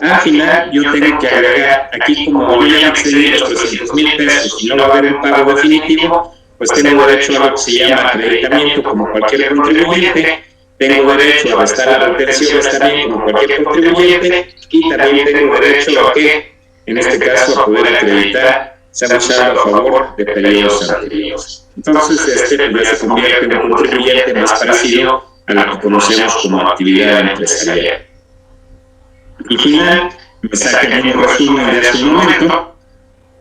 al final yo tengo que agregar aquí, como yo ya excedí los 300,000 pesos y no va a haber un pago definitivo, pues tengo derecho a lo que se llama acreditamiento como cualquier contribuyente, tengo derecho a restar las retenciones también como cualquier contribuyente y también tengo derecho a que, en este caso, a poder acreditar se han usado a favor de periodos anteriores. Entonces, ya se convierte en un contribuyente más parecido a lo que conocemos como actividad empresarial. Y final, me saque el mismo resumen de hace un momento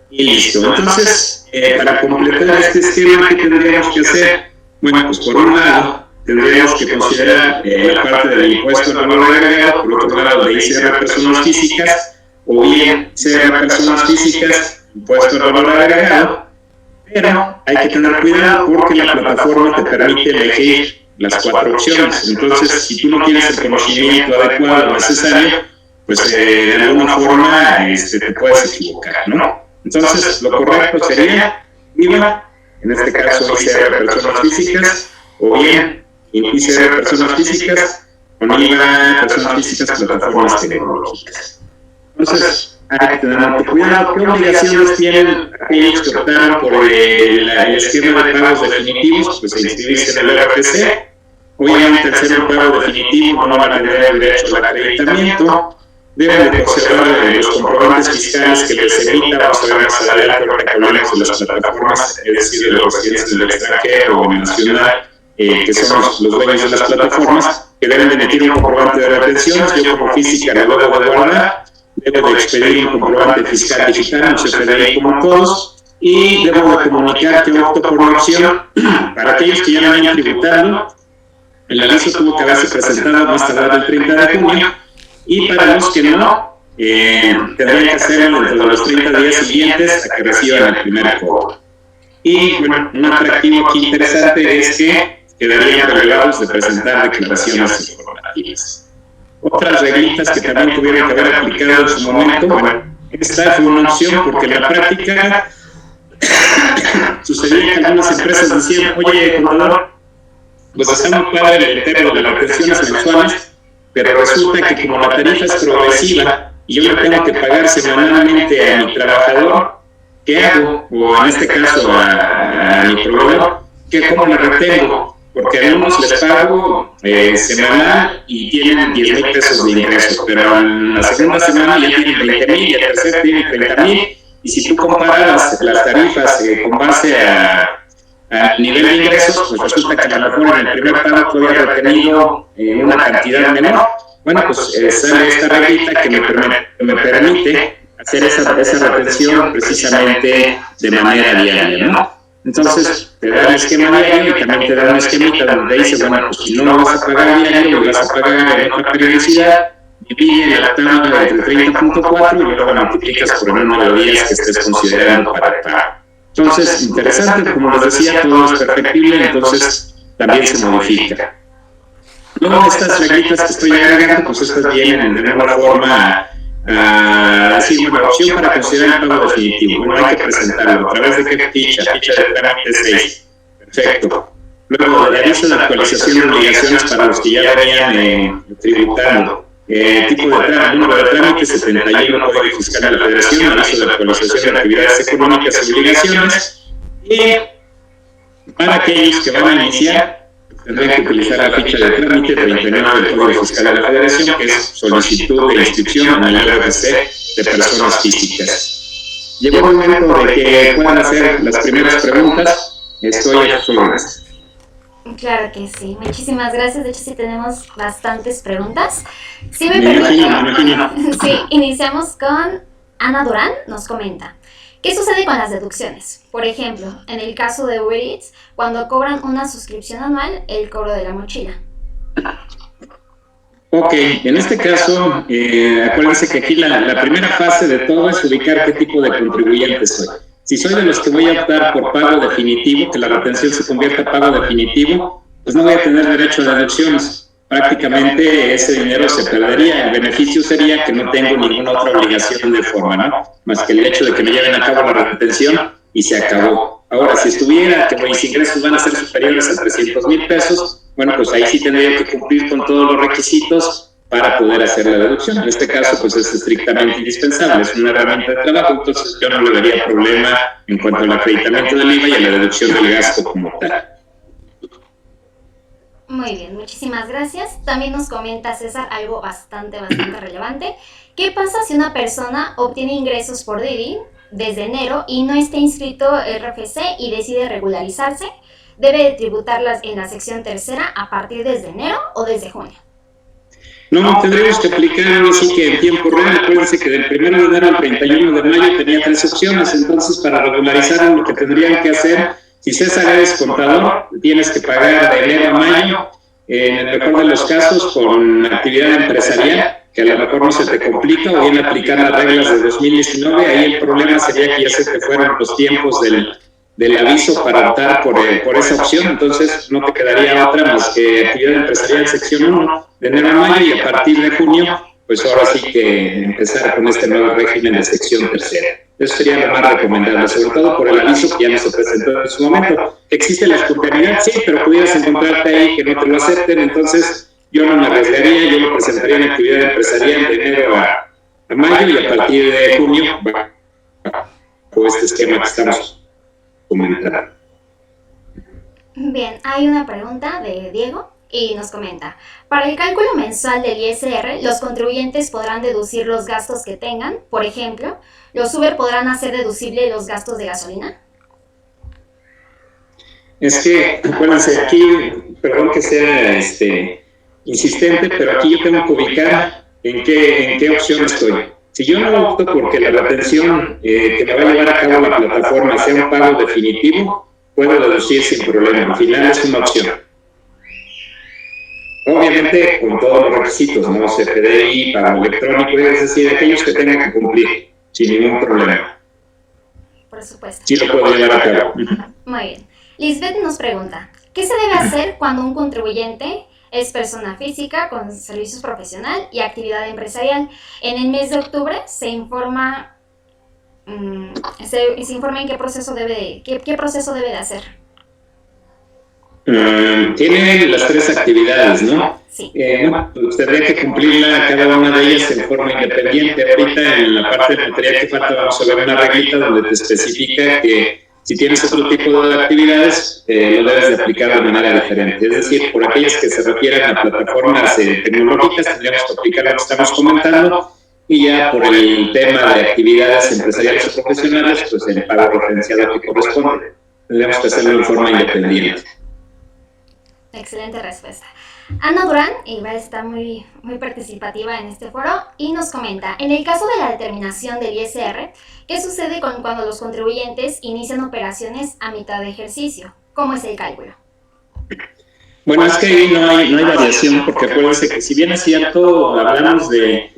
y listo. Entonces, para completar este esquema, ¿qué tendríamos que hacer? Bueno, pues por un lado, tendríamos que considerar la parte del impuesto al valor agregado, por otro lado, de ICR personas físicas, o bien ICR personas físicas, impuesto al valor agregado, pero hay que tener cuidado porque la plataforma te permite elegir las 4 opciones. Entonces, si tú no tienes el conocimiento adecuado o necesario, pues de alguna forma te puedes equivocar, ¿no? Entonces, lo correcto sería IVA, en este caso ICR personas físicas, o bien ICR personas físicas con IVA personas físicas plataformas tecnológicas. Entonces, hay que tener mucho cuidado. ¿Qué obligaciones tienen aquellos que optaron por el esquema de pagos definitivos? Pues inscribirse en el RFC. Obviamente, al ser un pago definitivo, no van a tener el derecho al acreditamiento. Deben de conservar los comprobantes fiscales que les emita, vamos a ver más adelante, ahora que hablemos de las plataformas, es decir, de los residentes del extranjero o nacional, que son los dueños de las plataformas, que deben de emitir un comprobante de retenciones. Yo como física lo debo de guardar, debo de expedir un comprobante fiscal digital, un CFDI como todos, y debo de comunicar que opto por una opción para aquellos que ya me hayan tributado. El aviso tuvo que haberse presentado más tardar el 30 de junio, y para los que no, tendrían que hacerlo dentro de los 30 días siguientes a que reciban el primer cobro. Y bueno, un atractivo aquí interesante es que quedarían relegados de presentar declaraciones informativas. Otras reglitas que también tuvieron que haber aplicado en su momento, bueno, esta fue una opción porque en la práctica sucedía que algunas empresas decían, oye, contador, pues está muy padre el tema de las retenciones mensuales, pero resulta que como la tarifa es progresiva y yo le tengo que pagar semanalmente a mi trabajador, ¿qué hago? O en este caso a mi proveedor, ¿cómo le retengo? Porque a algunos les pago semanal y tienen 10,000 pesos de ingresos, pero en la segunda semana ya tienen 20,000 y el tercer tienen 30,000, y si tú comparas las tarifas con base al nivel de ingresos, pues resulta que a lo mejor en el primer pago tú habías retenido una cantidad menor. Bueno, pues sale esta reglita que me permite hacer esa retención precisamente de manera diaria, ¿no? Entonces, te da el esquema diario y también te da un esquemita donde dice, bueno, pues si no lo vas a pagar diario, lo vas a pagar en otra periodicidad, divide la tabla entre 30.4 y luego la multiplicas por el número de días que estés considerando para el pago. Entonces, interesante, como les decía, todo es perfectible, entonces también se modifica. Luego, estas reglitas que estoy agregando, pues estas vienen de alguna forma a decir, bueno, opción para considerar el pago definitivo. Bueno, hay que presentarlo. ¿A través de qué ficha? Ficha de trámite 6. Perfecto. Luego, de aviso de actualización de obligaciones para los que ya venían tributando. Tipo de trámite, número de trámite 71, Código Fiscal de la Federación, aviso de actualización de actividades económicas y obligaciones. Y para aquellos que van a iniciar, tendrán que utilizar la ficha de trámite 39 del Código Fiscal de la Federación, que es solicitud de inscripción en el RFC de personas físicas. Llegó el momento de que puedan hacer las primeras preguntas. Estoy a sus órdenes. Claro que sí, muchísimas gracias. De hecho, sí tenemos bastantes preguntas. Sí, me permiten. Sí, iniciamos con Ana Durán, nos comenta: ¿qué sucede con las deducciones? Por ejemplo, en el caso de Uber Eats, cuando cobran una suscripción anual, el cobro de la mochila. Ok, en este caso, acuérdense que aquí la primera fase de todo es ubicar qué tipo de contribuyente soy. Si soy de los que voy a optar por pago definitivo, que la retención se convierta en pago definitivo, pues no voy a tener derecho a deducciones. Prácticamente ese dinero se perdería. El beneficio sería que no tengo ninguna otra obligación de forma, ¿no? Más que el hecho de que me lleven a cabo la retención y se acabó. Ahora, si estuviera que mis ingresos van a ser superiores a 300,000 pesos, bueno, pues ahí sí tendría que cumplir con todos los requisitos para poder hacer la deducción. En este caso, pues es estrictamente indispensable, es una herramienta de trabajo, entonces yo no le daría problema en cuanto al acreditamiento del IVA y a la deducción del gasto como tal. Muy bien, muchísimas gracias. También nos comenta César algo bastante relevante. ¿Qué pasa si una persona obtiene ingresos por Didi desde enero y no está inscrito RFC y decide regularizarse? ¿Debe de tributarlas en la sección tercera a partir desde enero o desde junio? No, tendremos que aplicar así que en tiempo real. Acuérdense que del 1 de enero al 31 de mayo tenía 3 opciones, entonces para regularizar lo que tendrían que hacer, si César eres contador, tienes que pagar de enero a mayo, en el mejor de los casos con actividad empresarial, que a lo mejor no se te complica, o bien aplicar las reglas de 2019, ahí el problema sería que ya se te fueron los tiempos del aviso para optar por esa opción, entonces no te quedaría otra más que actividad empresarial sección 1 de enero a mayo, y a partir de junio, pues ahora sí que empezar con este nuevo régimen de sección tercera. Eso sería lo más recomendable, sobre todo por el aviso que ya no se presentó en su momento. ¿Existe la espontaneidad? Sí, pero pudieras encontrarte ahí que no te lo acepten, entonces yo no me arriesgaría, yo lo presentaría en actividad empresarial de enero a mayo, y a partir de junio, bajo este esquema que estamos comentando. Bien, hay una pregunta de Diego y nos comenta: para el cálculo mensual del ISR, los contribuyentes podrán deducir los gastos que tengan. Por ejemplo, ¿los Uber podrán hacer deducible los gastos de gasolina? Es que, acuérdense, aquí, perdón que sea insistente, pero aquí yo tengo que ubicar en qué opción estoy. Si yo no opto porque la retención que me va a llevar a cabo la plataforma sea un pago definitivo, puedo deducir sin problema. Al final es una opción. Obviamente con todos los requisitos, ¿no? CFDI, pago electrónico, es decir, aquellos que tengan que cumplir, sin ningún problema. Por supuesto. Sí lo puedo llevar a cabo. Muy bien. Lisbeth nos pregunta: ¿qué se debe hacer cuando un contribuyente es persona física con servicios profesional y actividad empresarial? En el mes de octubre se informa en qué proceso debe de hacer. Tienen las 3 actividades, ¿no? Sí. Pues tendría que cumplirla cada una de ellas en forma independiente. Ahorita en la parte de material que falta vamos a ver una reglita donde te especifica que si tienes otro tipo de actividades, lo debes de aplicar de manera diferente. Es decir, por aquellas que se refieran a plataformas tecnológicas, tendríamos que aplicar lo que estamos comentando, y ya por el tema de actividades empresariales o profesionales, pues el pago referenciado que corresponde. Tendríamos que hacerlo en forma independiente. Excelente respuesta. Ana Durán igual está muy participativa en este foro y nos comenta: en el caso de la determinación del ISR, ¿qué sucede cuando los contribuyentes inician operaciones a mitad de ejercicio? ¿Cómo es el cálculo? Bueno, es que ahí no hay variación, porque acuérdense que si bien es cierto, hablamos de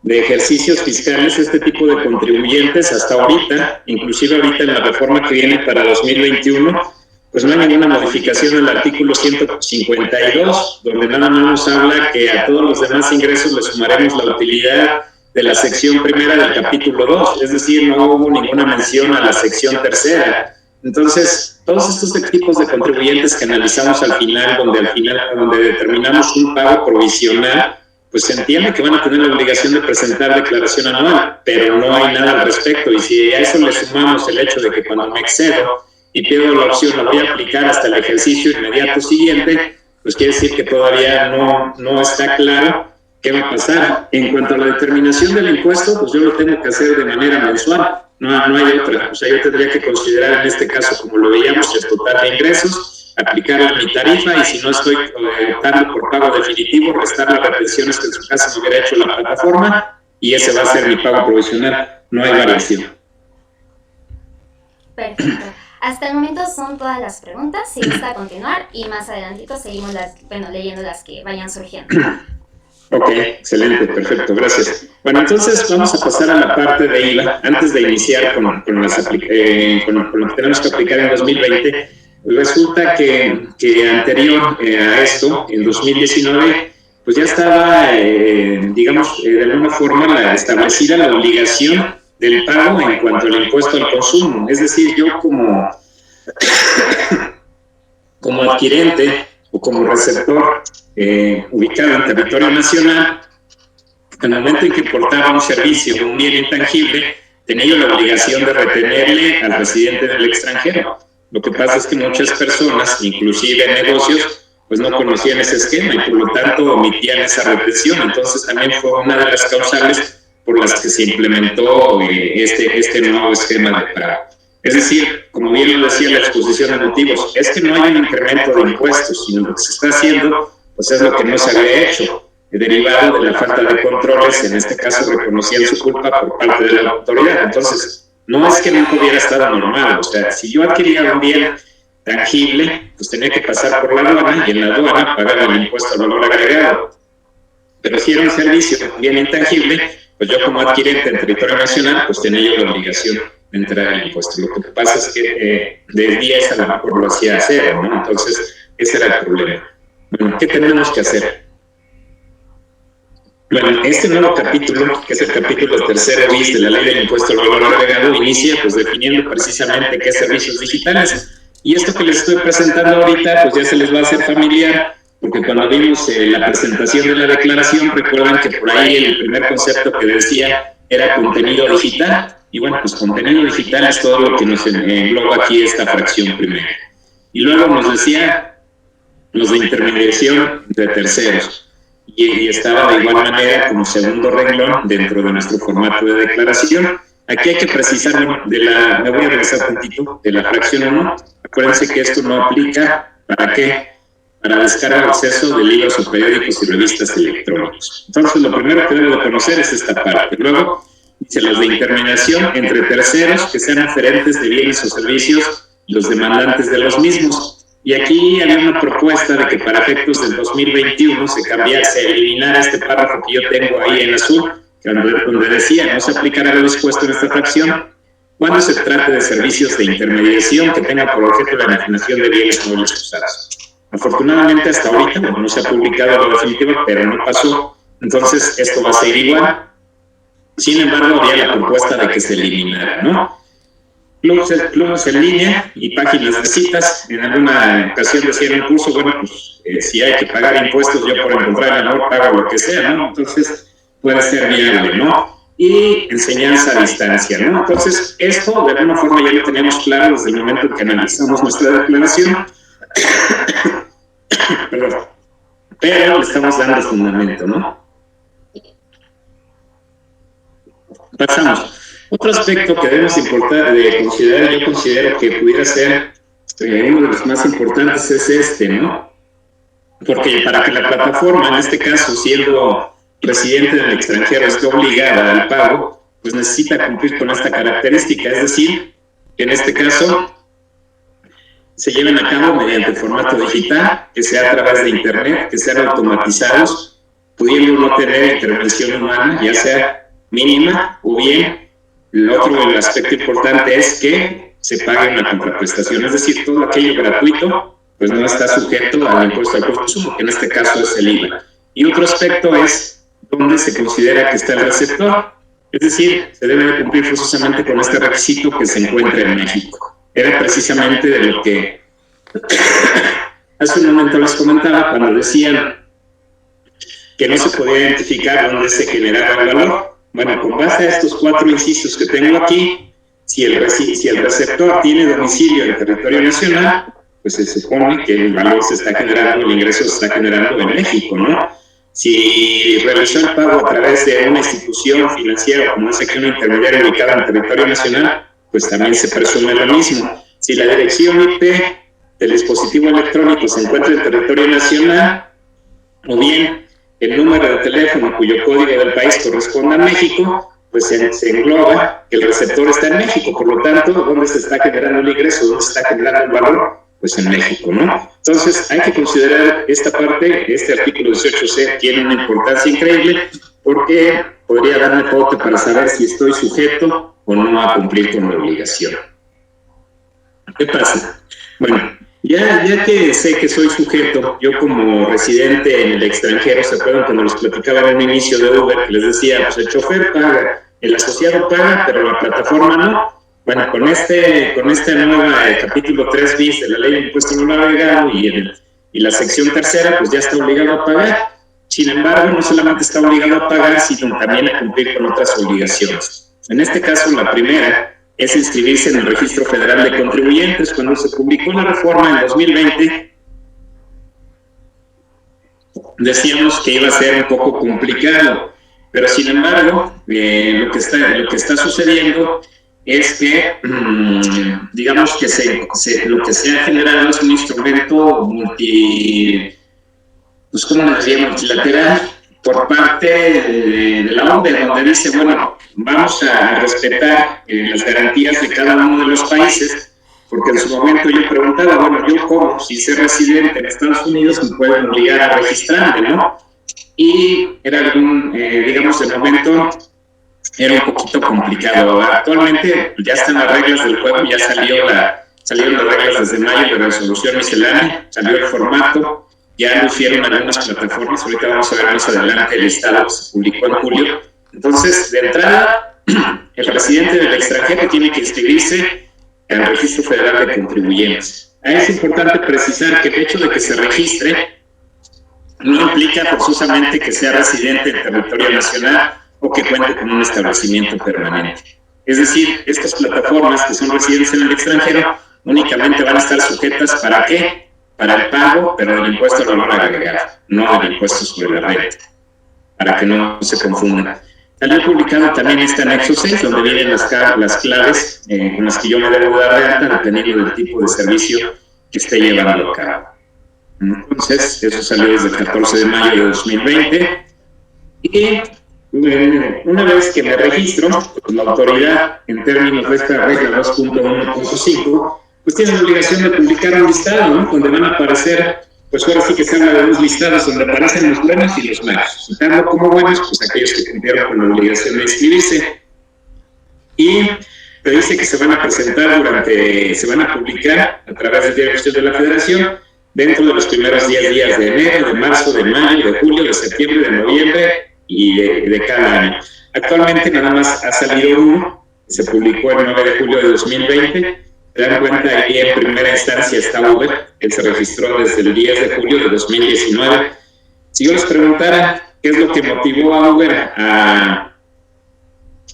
ejercicios fiscales, este tipo de contribuyentes hasta ahorita, inclusive ahorita en la reforma que viene para 2021, pues no hay ninguna modificación en el artículo 152, donde nada más nos habla que a todos los demás ingresos le sumaremos la utilidad de la sección primera del capítulo 2, es decir, no hubo ninguna mención a la sección tercera. Entonces, todos estos tipos de contribuyentes que analizamos al final, donde determinamos un pago provisional, pues se entiende que van a tener la obligación de presentar declaración anual, pero no hay nada al respecto. Y si a eso le sumamos el hecho de que cuando me excedo y pido la opción, la voy a aplicar hasta el ejercicio inmediato siguiente, pues quiere decir que todavía no está claro qué va a pasar. En cuanto a la determinación del impuesto, pues yo lo tengo que hacer de manera mensual, no hay otra. O sea, yo tendría que considerar en este caso, como lo veíamos, el total de ingresos, aplicar mi tarifa, y si no estoy optando por pago definitivo, restar las retenciones que en su caso me hubiera hecho la plataforma, y ese va a ser mi pago provisional. No hay variación. Perfecto. Hasta el momento son todas las preguntas. Si gusta continuar, y más adelantito seguimos leyendo las que vayan surgiendo. Ok, excelente, perfecto, gracias. Bueno, entonces vamos a pasar a la parte de IVA. Antes de iniciar con lo que tenemos que aplicar en 2020, resulta que anterior a esto, en 2019, pues ya estaba, digamos, de alguna forma establecida la obligación del pago en cuanto al impuesto al consumo. Es decir, yo como adquirente o como receptor ubicado en territorio nacional, al momento en que importaba un servicio, un bien intangible, tenía yo la obligación de retenerle al residente del extranjero. Lo que pasa es que muchas personas, inclusive negocios, pues no conocían ese esquema y por lo tanto omitían esa retención. Entonces también fue una de las causales por las que se implementó este nuevo esquema de pago. Es decir, como bien lo decía la exposición de motivos, es que no hay un incremento de impuestos, sino lo que se está haciendo pues es lo que no se había hecho. derivado de la falta de controles, en este caso reconocían su culpa por parte de la autoridad. Entonces, no es que nunca hubiera estado normal, o sea, si yo adquiría un bien tangible, pues tenía que pasar por la aduana y en la aduana pagar el impuesto al valor agregado. Pero si era un servicio bien intangible, pues yo como adquirente en territorio nacional, pues tenía yo la obligación de entregar el impuesto. Lo que pasa es que de 10 a lo mejor lo hacía a 0, ¿no? Entonces, ese era el problema. Bueno, ¿qué tenemos que hacer? Bueno, este nuevo capítulo, que es el capítulo tercero bis de la Ley del Impuesto al Valor Agregado, inicia pues definiendo precisamente qué servicios digitales. Y esto que les estoy presentando ahorita, pues ya se les va a hacer familiar, porque cuando vimos la presentación de la declaración, recuerdan que por ahí el primer concepto que decía era contenido digital. Y bueno, pues contenido digital es todo lo que nos engloba aquí esta fracción primera. Y luego nos decía los de intermediación de terceros. Y estaba de igual manera como segundo renglón dentro de nuestro formato de declaración. Aquí hay que precisar, me voy a regresar un tantito, de la fracción 1. Acuérdense que esto no aplica, ¿para qué? Para descargar acceso de libros o periódicos y revistas electrónicos. Entonces, lo primero que debo de conocer es esta parte. Luego, dice los de intermediación entre terceros que sean oferentes de bienes o servicios y los demandantes de los mismos. Y aquí había una propuesta de que para efectos del 2021 se eliminara este párrafo que yo tengo ahí en azul, donde decía, no se aplicará lo dispuesto en esta fracción cuando se trate de servicios de intermediación que tengan por objeto la enajenación de bienes móviles usados. Afortunadamente hasta ahorita no se ha publicado lo definitivo, pero no pasó, entonces esto va a seguir igual. Sin embargo, había la propuesta de que se eliminara, ¿no? Clubes en línea y páginas de citas. En alguna ocasión decía en un curso, bueno, pues si hay que pagar impuestos, yo por encontrar el amor pago lo que sea, ¿no? Entonces puede ser viable, ¿no? Y enseñanza a distancia, ¿no? Entonces esto de alguna forma ya lo teníamos claro desde el momento en que analizamos nuestra declaración. Perdón. Pero le estamos dando fundamento, ¿no? Pasamos. Otro aspecto que debemos considerar, yo considero que pudiera ser uno de los más importantes es este, ¿no? Porque para que la plataforma, en este caso, siendo residente del extranjero, esté obligada al pago, pues necesita cumplir con esta característica, es decir, que en este caso se lleven a cabo mediante formato digital, que sea a través de internet, que sean automatizados, pudiendo no tener intervención humana, ya sea mínima o bien. El aspecto importante es que se pague una contraprestación, es decir, todo aquello gratuito, pues no está sujeto al impuesto al consumo, que en este caso es el IVA. Y otro aspecto es donde se considera que está el receptor, es decir, se debe de cumplir forzosamente con este requisito que se encuentra en México. Era precisamente de lo que hace un momento les comentaba cuando decían que no se podía identificar dónde se generaba el valor. Bueno, con base a estos 4 incisos que tengo aquí, si el receptor tiene domicilio en territorio nacional, pues se supone que el valor se está generando, el ingreso se está generando en México, ¿no? Si realizó el pago a través de una institución financiera, como es aquí una intermediaria ubicada en territorio nacional, pues también se presume lo mismo. Si la dirección IP del dispositivo electrónico se encuentra en territorio nacional, o bien el número de teléfono cuyo código del país corresponde a México, pues se engloba que el receptor está en México. Por lo tanto, ¿dónde se está generando el ingreso? ¿Dónde se está generando el valor? Pues en México, ¿no? Entonces, hay que considerar esta parte. Este artículo 18C tiene una importancia increíble porque podría darme pauta para saber si estoy sujeto o no a cumplir con la obligación. ¿Qué pasa? Bueno, ya que sé que soy sujeto, yo como residente en el extranjero, ¿se acuerdan cuando les platicaba en un inicio de Uber, que les decía, pues el chofer paga, el asociado paga, pero la plataforma no? Bueno, con este nuevo capítulo 3 bis de la Ley de Impuesto al Valor Agregado y la sección tercera, pues ya está obligado a pagar. Sin embargo, no solamente está obligado a pagar, sino también a cumplir con otras obligaciones. En este caso, la primera es inscribirse en el Registro Federal de Contribuyentes. Cuando se publicó la reforma en 2020, decíamos que iba a ser un poco complicado, pero sin embargo, lo que está sucediendo es que, digamos que lo que se ha generado es un instrumento multilateral, por parte de la ONDE, donde dice, bueno, vamos a respetar las garantías de cada uno de los países, porque en su momento yo preguntaba, bueno, yo como, si soy residente en Estados Unidos, me pueden obligar a registrarme, ¿no? Y era algún, digamos, de momento era un poquito complicado. Actualmente ya están las reglas del juego, ya salieron las reglas desde mayo de resolución miscelánea, salió el formato, ya lo hicieron algunas plataformas, ahorita vamos a ver más adelante el listado que se publicó en julio. Entonces, de entrada, el residente del extranjero tiene que inscribirse al Registro Federal de Contribuyentes. Es importante precisar que el hecho de que se registre no implica forzosamente que sea residente en territorio nacional o que cuente con un establecimiento permanente. Es decir, estas plataformas que son residentes en el extranjero únicamente van a estar sujetas ¿para qué? Para el pago, pero del impuesto al valor agregado, no del impuesto sobre la renta, para que no se confundan. Salió publicado también este anexo 6, donde vienen las claves con las que yo me debo dar de alta, dependiendo del tipo de servicio que esté llevando a cabo. Entonces, eso salió desde el 14 de mayo de 2020. Y una vez que me registro, pues la autoridad, en términos de esta regla 2.1.5, pues tiene la obligación de publicar un listado, ¿no? Donde van a aparecer, pues ahora sí que se habla de dos listados donde aparecen los buenos y los malos. Citando como buenos, pues aquellos que cumplieron con la obligación de inscribirse. Y te dice que se van a presentar se van a publicar a través del Diario Oficial de la Federación dentro de los primeros 10 días de enero, de marzo, de mayo, de julio, de septiembre, de noviembre y de cada año. Actualmente nada más ha salido uno, se publicó el 9 de julio de 2020. Se dan cuenta, ahí en primera instancia está Uber, él se registró desde el 10 de julio de 2019. Si yo les preguntara qué es lo que motivó a Uber a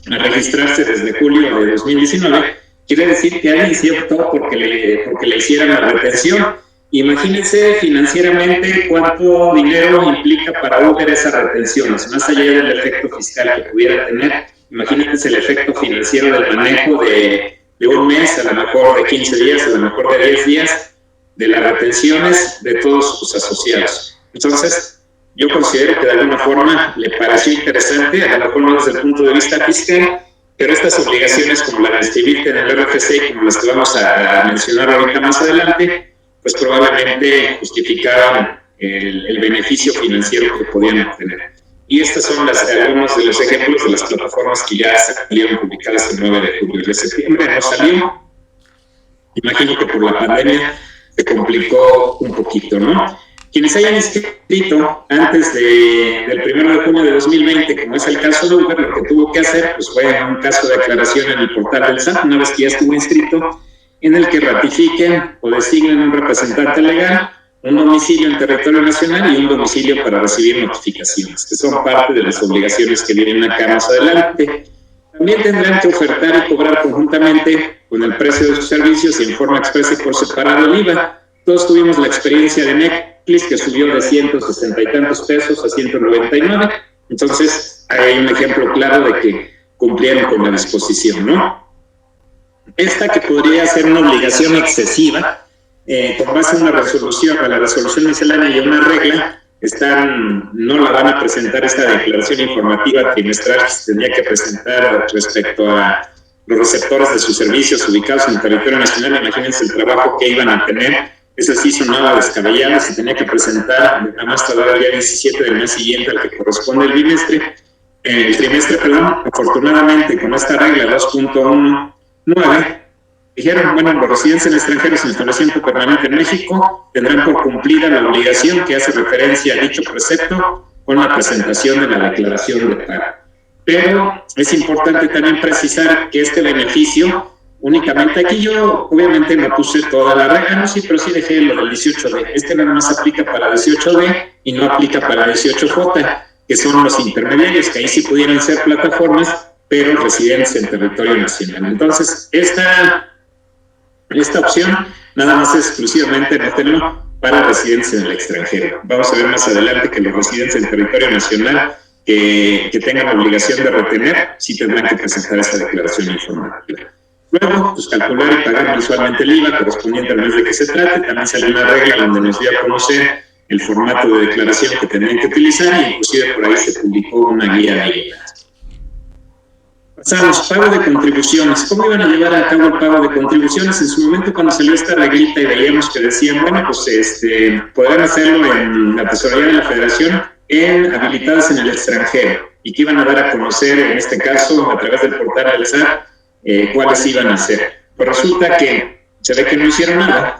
registrarse desde julio de 2019, quiere decir que alguien sí optó porque le hicieran la retención. Imagínense financieramente cuánto dinero implica para Uber esas retenciones, más allá del efecto fiscal que pudiera tener. Imagínense el efecto financiero del manejo de un mes, a lo mejor de 15 días, a lo mejor de 10 días, de las retenciones de todos sus asociados. Entonces, yo considero que de alguna forma le pareció interesante, a lo mejor no desde el punto de vista fiscal, pero estas obligaciones como la de inscribirte en el RFC, como las que vamos a mencionar ahorita más adelante, pues probablemente justificaban el beneficio financiero que podían obtener. Y estos son algunos de los ejemplos de las plataformas que ya salieron publicadas el 9 de julio. De septiembre no salió. Imagino que por la pandemia se complicó un poquito, ¿no? Quienes hayan inscrito antes del 1 de junio de 2020, como es el caso de Uber, lo que tuvo que hacer pues fue un caso de aclaración en el portal del SAT, una vez que ya estuvo inscrito, en el que ratifiquen o designen un representante legal, un domicilio en territorio nacional y un domicilio para recibir notificaciones, que son parte de las obligaciones que vienen acá más adelante. También tendrán que ofertar y cobrar conjuntamente con el precio de sus servicios y en forma expresa y por separado el IVA. Todos tuvimos la experiencia de Netflix, que subió de 160 y tantos pesos a 199. Entonces, hay un ejemplo claro de que cumplieron con la disposición, ¿no? Esta que podría ser una obligación excesiva, con base a una resolución, a la resolución miscelánea y una regla, no la van a presentar esta declaración informativa trimestral que se tendría que presentar respecto a los receptores de sus servicios ubicados en el territorio nacional. Imagínense el trabajo que iban a tener. Esa sí sonaba descabellada, se tenía que presentar a más tardar el día 17 del mes siguiente al que corresponde el trimestre. Afortunadamente, con esta regla 2.19, dijeron, bueno, los residentes extranjeros en establecimiento permanente en México tendrán por cumplida la obligación que hace referencia a dicho precepto con la presentación de la declaración de pago. Pero es importante también precisar que este beneficio, únicamente aquí yo obviamente no puse toda la regla, no, sí, pero sí dejé lo del 18D. Este nada más aplica para 18D y no aplica para 18J, que son los intermediarios, que ahí sí pudieran ser plataformas, pero residentes en territorio nacional. Entonces, esta opción nada más es exclusivamente, nótenlo, para residentes en el extranjero. Vamos a ver más adelante que los residentes en territorio nacional que tengan la obligación de retener, sí tendrán que presentar esta declaración informativa. Luego, pues calcular y pagar mensualmente el IVA correspondiente al mes de que se trate. También salió una regla donde nos dio a conocer el formato de declaración que tenían que utilizar y inclusive por ahí se publicó una guía de IVA. Pasamos, pago de contribuciones. ¿Cómo iban a llevar a cabo el pago de contribuciones? En su momento, cuando salió esta reglita y veíamos que decían, bueno, pues podrán hacerlo en la Tesorería de la Federación habilitadas en el extranjero y que iban a dar a conocer, en este caso, a través del portal del SAT, cuáles iban a hacer. Pues resulta que se ve que no hicieron nada,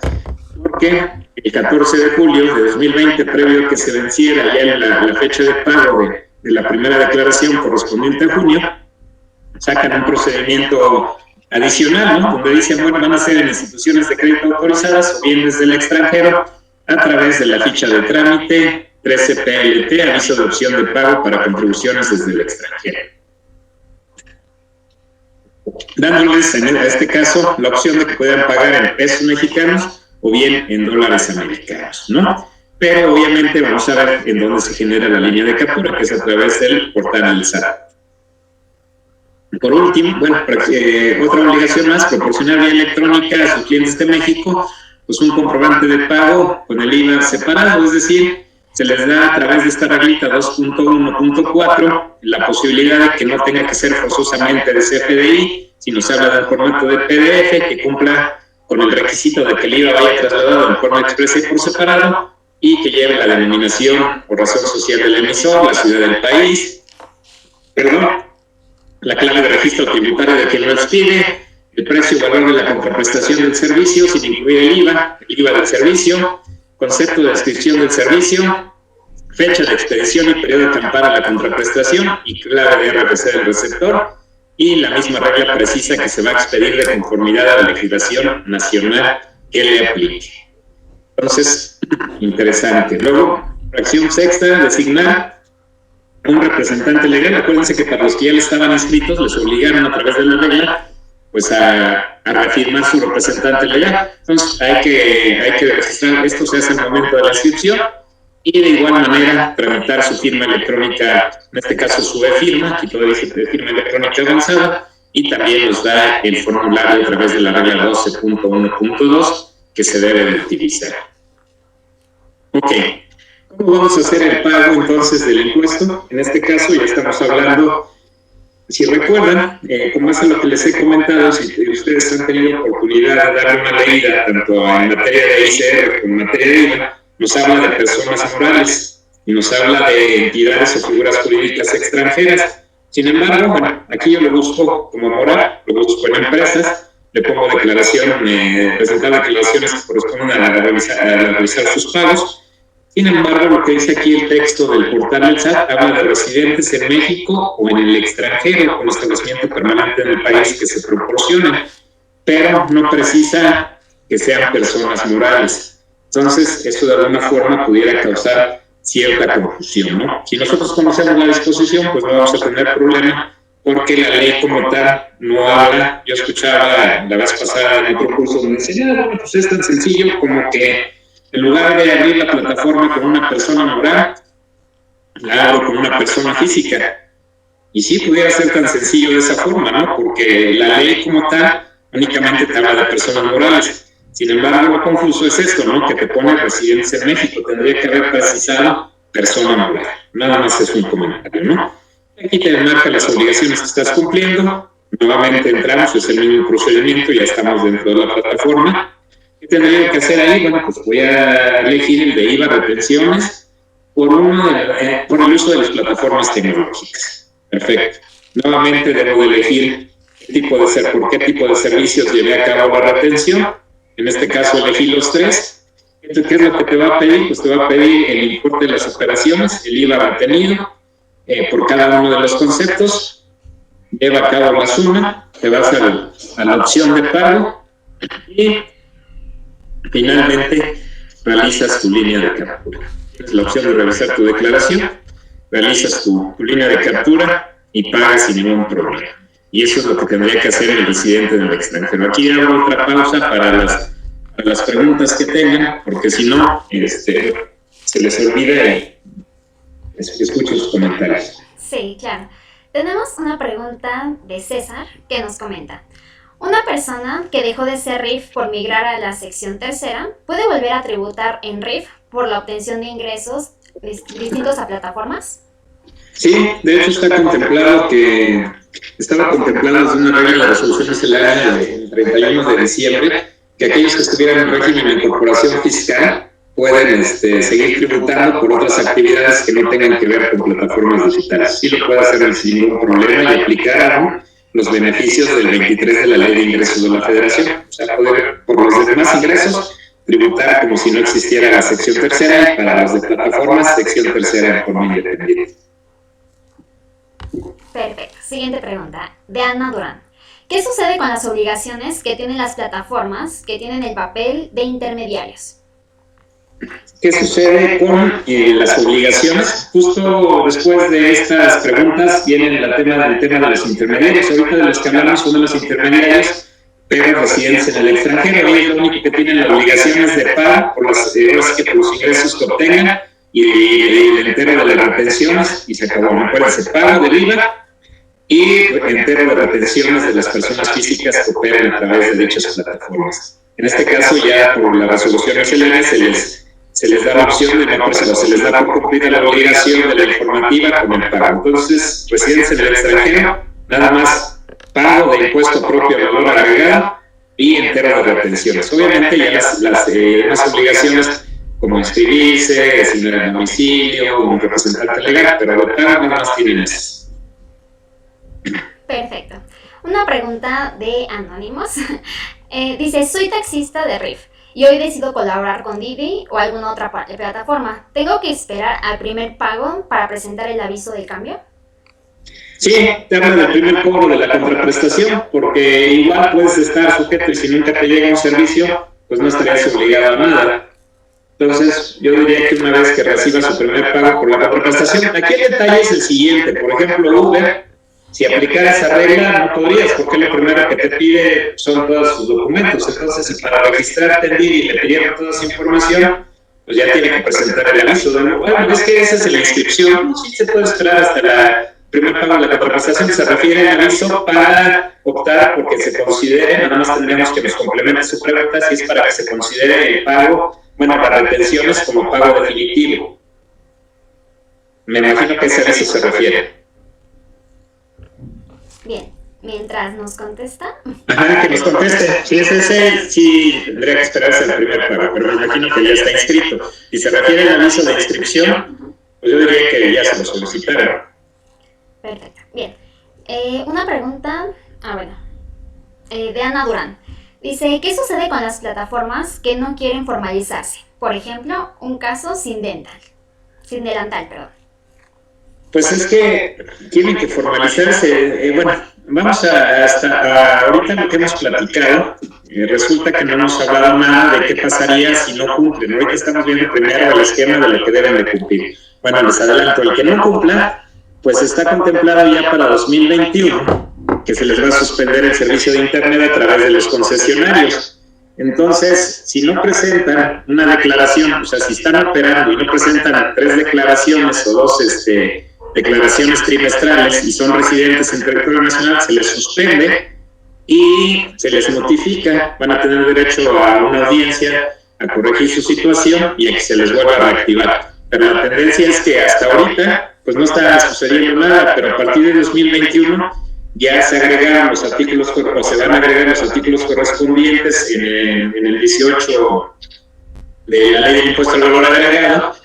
porque el 14 de julio de 2020, previo a que se venciera ya la fecha de pago de la primera declaración correspondiente a junio, sacan un procedimiento adicional, ¿no? Donde dicen, bueno, van a ser en instituciones de crédito autorizadas o bien desde el extranjero a través de la ficha de trámite 13PLT, aviso de opción de pago para contribuciones desde el extranjero. Dándoles en este caso la opción de que puedan pagar en pesos mexicanos o bien en dólares americanos, ¿no? Pero obviamente vamos a ver en dónde se genera la línea de captura, que es a través del portal del SAT. Por último, bueno, otra obligación más, proporcionar vía electrónica a sus clientes de México, pues un comprobante de pago con el IVA separado, es decir, se les da a través de esta reglita 2.1.4 la posibilidad de que no tenga que ser forzosamente de CFDI, sino se habla del formato de PDF que cumpla con el requisito de que el IVA vaya trasladado en forma expresa y por separado y que lleve la denominación o razón social del emisor, la ciudad del país, la clave de registro tributario de quien lo expide, el precio o valor de la contraprestación del servicio sin incluir el IVA del servicio, concepto de descripción del servicio, fecha de expedición y periodo de amparo a la contraprestación y clave de RFC del receptor y la misma regla precisa que se va a expedir de conformidad a la legislación nacional que le aplique. Entonces, interesante. Luego, fracción sexta, designar un representante legal. Acuérdense que para los que ya le estaban inscritos les obligaron a través de la regla pues a reafirmar su representante legal. Entonces hay que registrar, esto se hace al momento de la inscripción y de igual manera tramitar su firma electrónica, en este caso su e-firma, aquí todavía dice firma electrónica avanzada, y también nos da el formulario a través de la regla 12.1.2 que se debe de utilizar. Ok. ¿Cómo vamos a hacer el pago entonces del impuesto? En este caso ya estamos hablando, si recuerdan, con base a lo que les he comentado, si ustedes han tenido oportunidad de darle una leída tanto en materia de ICR como en materia de IVA, nos habla de personas morales y nos habla de entidades o figuras jurídicas extranjeras. Sin embargo, bueno, aquí yo lo busco como moral, lo busco en empresas, le pongo presentar declaraciones que corresponden a realizar sus pagos. Sin embargo, lo que dice aquí el texto del portal del SAT habla de residentes en México o en el extranjero con establecimiento permanente en el país que se proporcionen, pero no precisa que sean personas morales. Entonces, esto de alguna forma pudiera causar cierta confusión, ¿no? Si nosotros conocemos la disposición, pues no vamos a tener problema, porque la ley como tal no habla. Yo escuchaba la vez pasada en otro curso donde decía, bueno, pues es tan sencillo como que en lugar de abrir la plataforma con una persona moral, la abro con una persona física. Y sí pudiera ser tan sencillo de esa forma, ¿no? Porque la ley como tal únicamente te habla de personas morales. Sin embargo, lo confuso es esto, ¿no? Que te pone residentes en México. Tendría que haber precisado persona moral. Nada más es un comentario, ¿no? Aquí te marca las obligaciones que estás cumpliendo. Nuevamente entramos, es el mismo procedimiento, ya estamos dentro de la plataforma. ¿Qué tendría que hacer ahí? Bueno, pues voy a elegir el de IVA retenciones por el uso de las plataformas tecnológicas. Perfecto. Nuevamente debo de elegir por qué tipo de servicios llevé a cabo la retención. En este caso elegí los 3. Entonces, ¿qué es lo que te va a pedir? Pues te va a pedir el importe de las operaciones, el IVA retenido por cada uno de los conceptos. Lleva a cabo la suma, te vas a la opción de pago y finalmente realizas tu línea de captura. Es la opción de revisar tu declaración, realizas tu línea de captura y pagas sin ningún problema. Y eso es lo que tendría que hacer el residente del extranjero. Aquí hago otra pausa para las preguntas que tengan, porque si no, se les olvida y escucho sus comentarios. Sí, claro. Tenemos una pregunta de César que nos comenta: ¿una persona que dejó de ser RIF por migrar a la sección tercera puede volver a tributar en RIF por la obtención de ingresos distintos a plataformas? Sí, de hecho estaba contemplado desde una regla de la resolución SLA del 31 de diciembre, que aquellos que estuvieran en régimen de incorporación fiscal pueden seguir tributando por otras actividades que no tengan que ver con plataformas digitales. Sí lo puede hacer sin ningún problema y aplicar los beneficios del 23 de la Ley de Ingresos de la Federación. O sea, poder, por los demás ingresos, tributar como si no existiera la sección tercera, y para los de plataformas, sección tercera en forma independiente. Perfecto. Siguiente pregunta, de Ana Durán. ¿Qué sucede con las obligaciones que tienen las plataformas que tienen el papel de intermediarios? ¿Qué sucede con las obligaciones? Justo después de estas preguntas viene el tema de los intermediarios. Ahorita de los que hablamos son de los intermediarios, pero residentes en el extranjero. Ellos lo único que tienen la obligación es de pago por los ingresos que obtengan y el entero de las retenciones, y se acabó. Acuérdense, pago del IVA y entero de retenciones de las personas físicas que operan a través de dichas plataformas. En este caso, ya por la resolución SLN se les da la opción de no presentar, se les da por cumplida la obligación de la informativa con el pago. Entonces, residentes en el extranjero, nada más pago de impuesto propio a valor agregado y entero de retenciones. Obviamente ya las demás obligaciones, como inscribirse, asignar el domicilio, un representante legal, pero de pago nada más tienen esas. Perfecto. Una pregunta de Anónimos. Dice, soy taxista de RIF y hoy decido colaborar con Didi o alguna otra plataforma. ¿Tengo que esperar al primer pago para presentar el aviso del cambio? Sí, te habla del primer cobro de la contraprestación, porque igual puedes estar sujeto y si nunca te llega un servicio, pues no estarías obligado a nada. Entonces, yo diría que una vez que recibas su primer pago por la contraprestación, aquí el detalle es el siguiente. Por ejemplo, Uber, si aplicara esa regla, no podrías, porque lo primero que te pide son todos sus documentos. Entonces, si para registrarte en Didi le pidieron toda esa información, pues ya tiene que presentar el aviso. Bueno, es que esa es la inscripción. No, sí se puede esperar hasta la primer pago de la contraprestación. Se refiere al aviso para optar porque se considere, nada más tendríamos que nos complemente su pregunta, si es para que se considere el pago, bueno, para retenciones como pago definitivo. Me imagino que ese aviso se refiere. Bien, mientras nos contesta. Ajá, que nos conteste. Si es ese, sí tendría que esperarse el primer pago, pero me imagino que ya está inscrito. Si se refiere al aviso de inscripción, pues yo diría que ya se lo solicitaron. Perfecto, bien. Una pregunta, de Ana Durán. Dice, ¿qué sucede con las plataformas que no quieren formalizarse? Por ejemplo, un caso sin delantal, perdón. Pues es que tienen que formalizarse. Bueno, vamos hasta ahorita lo que hemos platicado. Resulta que no hemos hablado nada de qué pasaría si no cumplen. Ahorita estamos viendo primero el esquema de lo que deben de cumplir. Bueno, les adelanto, el que no cumpla, pues está contemplado ya para 2021, que se les va a suspender el servicio de Internet a través de los concesionarios. Entonces, si no presentan una declaración, o sea, si están operando y no presentan 3 declaraciones o 2 declaraciones trimestrales y son residentes en territorio nacional, se les suspende y se les notifica, van a tener derecho a una audiencia, a corregir su situación y a que se les vuelva a reactivar. Pero la tendencia es que hasta ahorita, pues no está sucediendo nada, pero a partir de 2021 ya se agregaron los artículos, o se van a agregar los artículos correspondientes en el 18 de la Ley del Impuesto al Valor Agregado,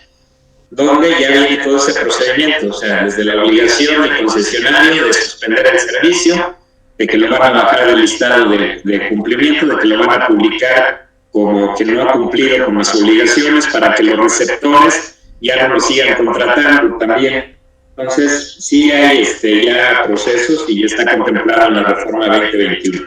donde ya viene todo ese procedimiento, o sea, desde la obligación del concesionario de suspender el servicio, de que lo van a bajar del listado de cumplimiento, de que lo van a publicar como que no ha cumplido con las obligaciones para que los receptores ya no lo sigan contratando también. Entonces, sí hay ya procesos y ya está contemplado en la reforma 2021.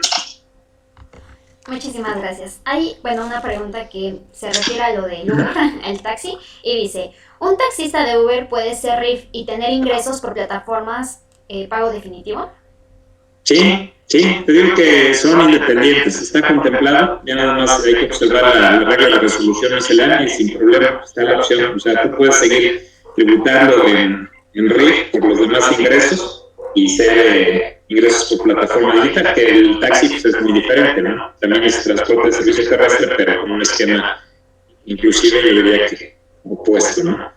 Muchísimas gracias. Hay, una pregunta que se refiere a lo del Uber, el taxi, y dice, ¿un taxista de Uber puede ser RIF y tener ingresos por plataformas pago definitivo? Sí, te digo que son independientes, está contemplado, ya nada más hay que observar la regla de la resolución SLA y sin problema está la opción, o sea, tú puedes seguir tributando en RIF por los demás ingresos y ser ingresos por plataforma digital, que el taxi pues, es muy diferente, ¿no? También es transporte de servicio terrestre, pero con un esquema inclusive yo diría que opuesto, ¿no?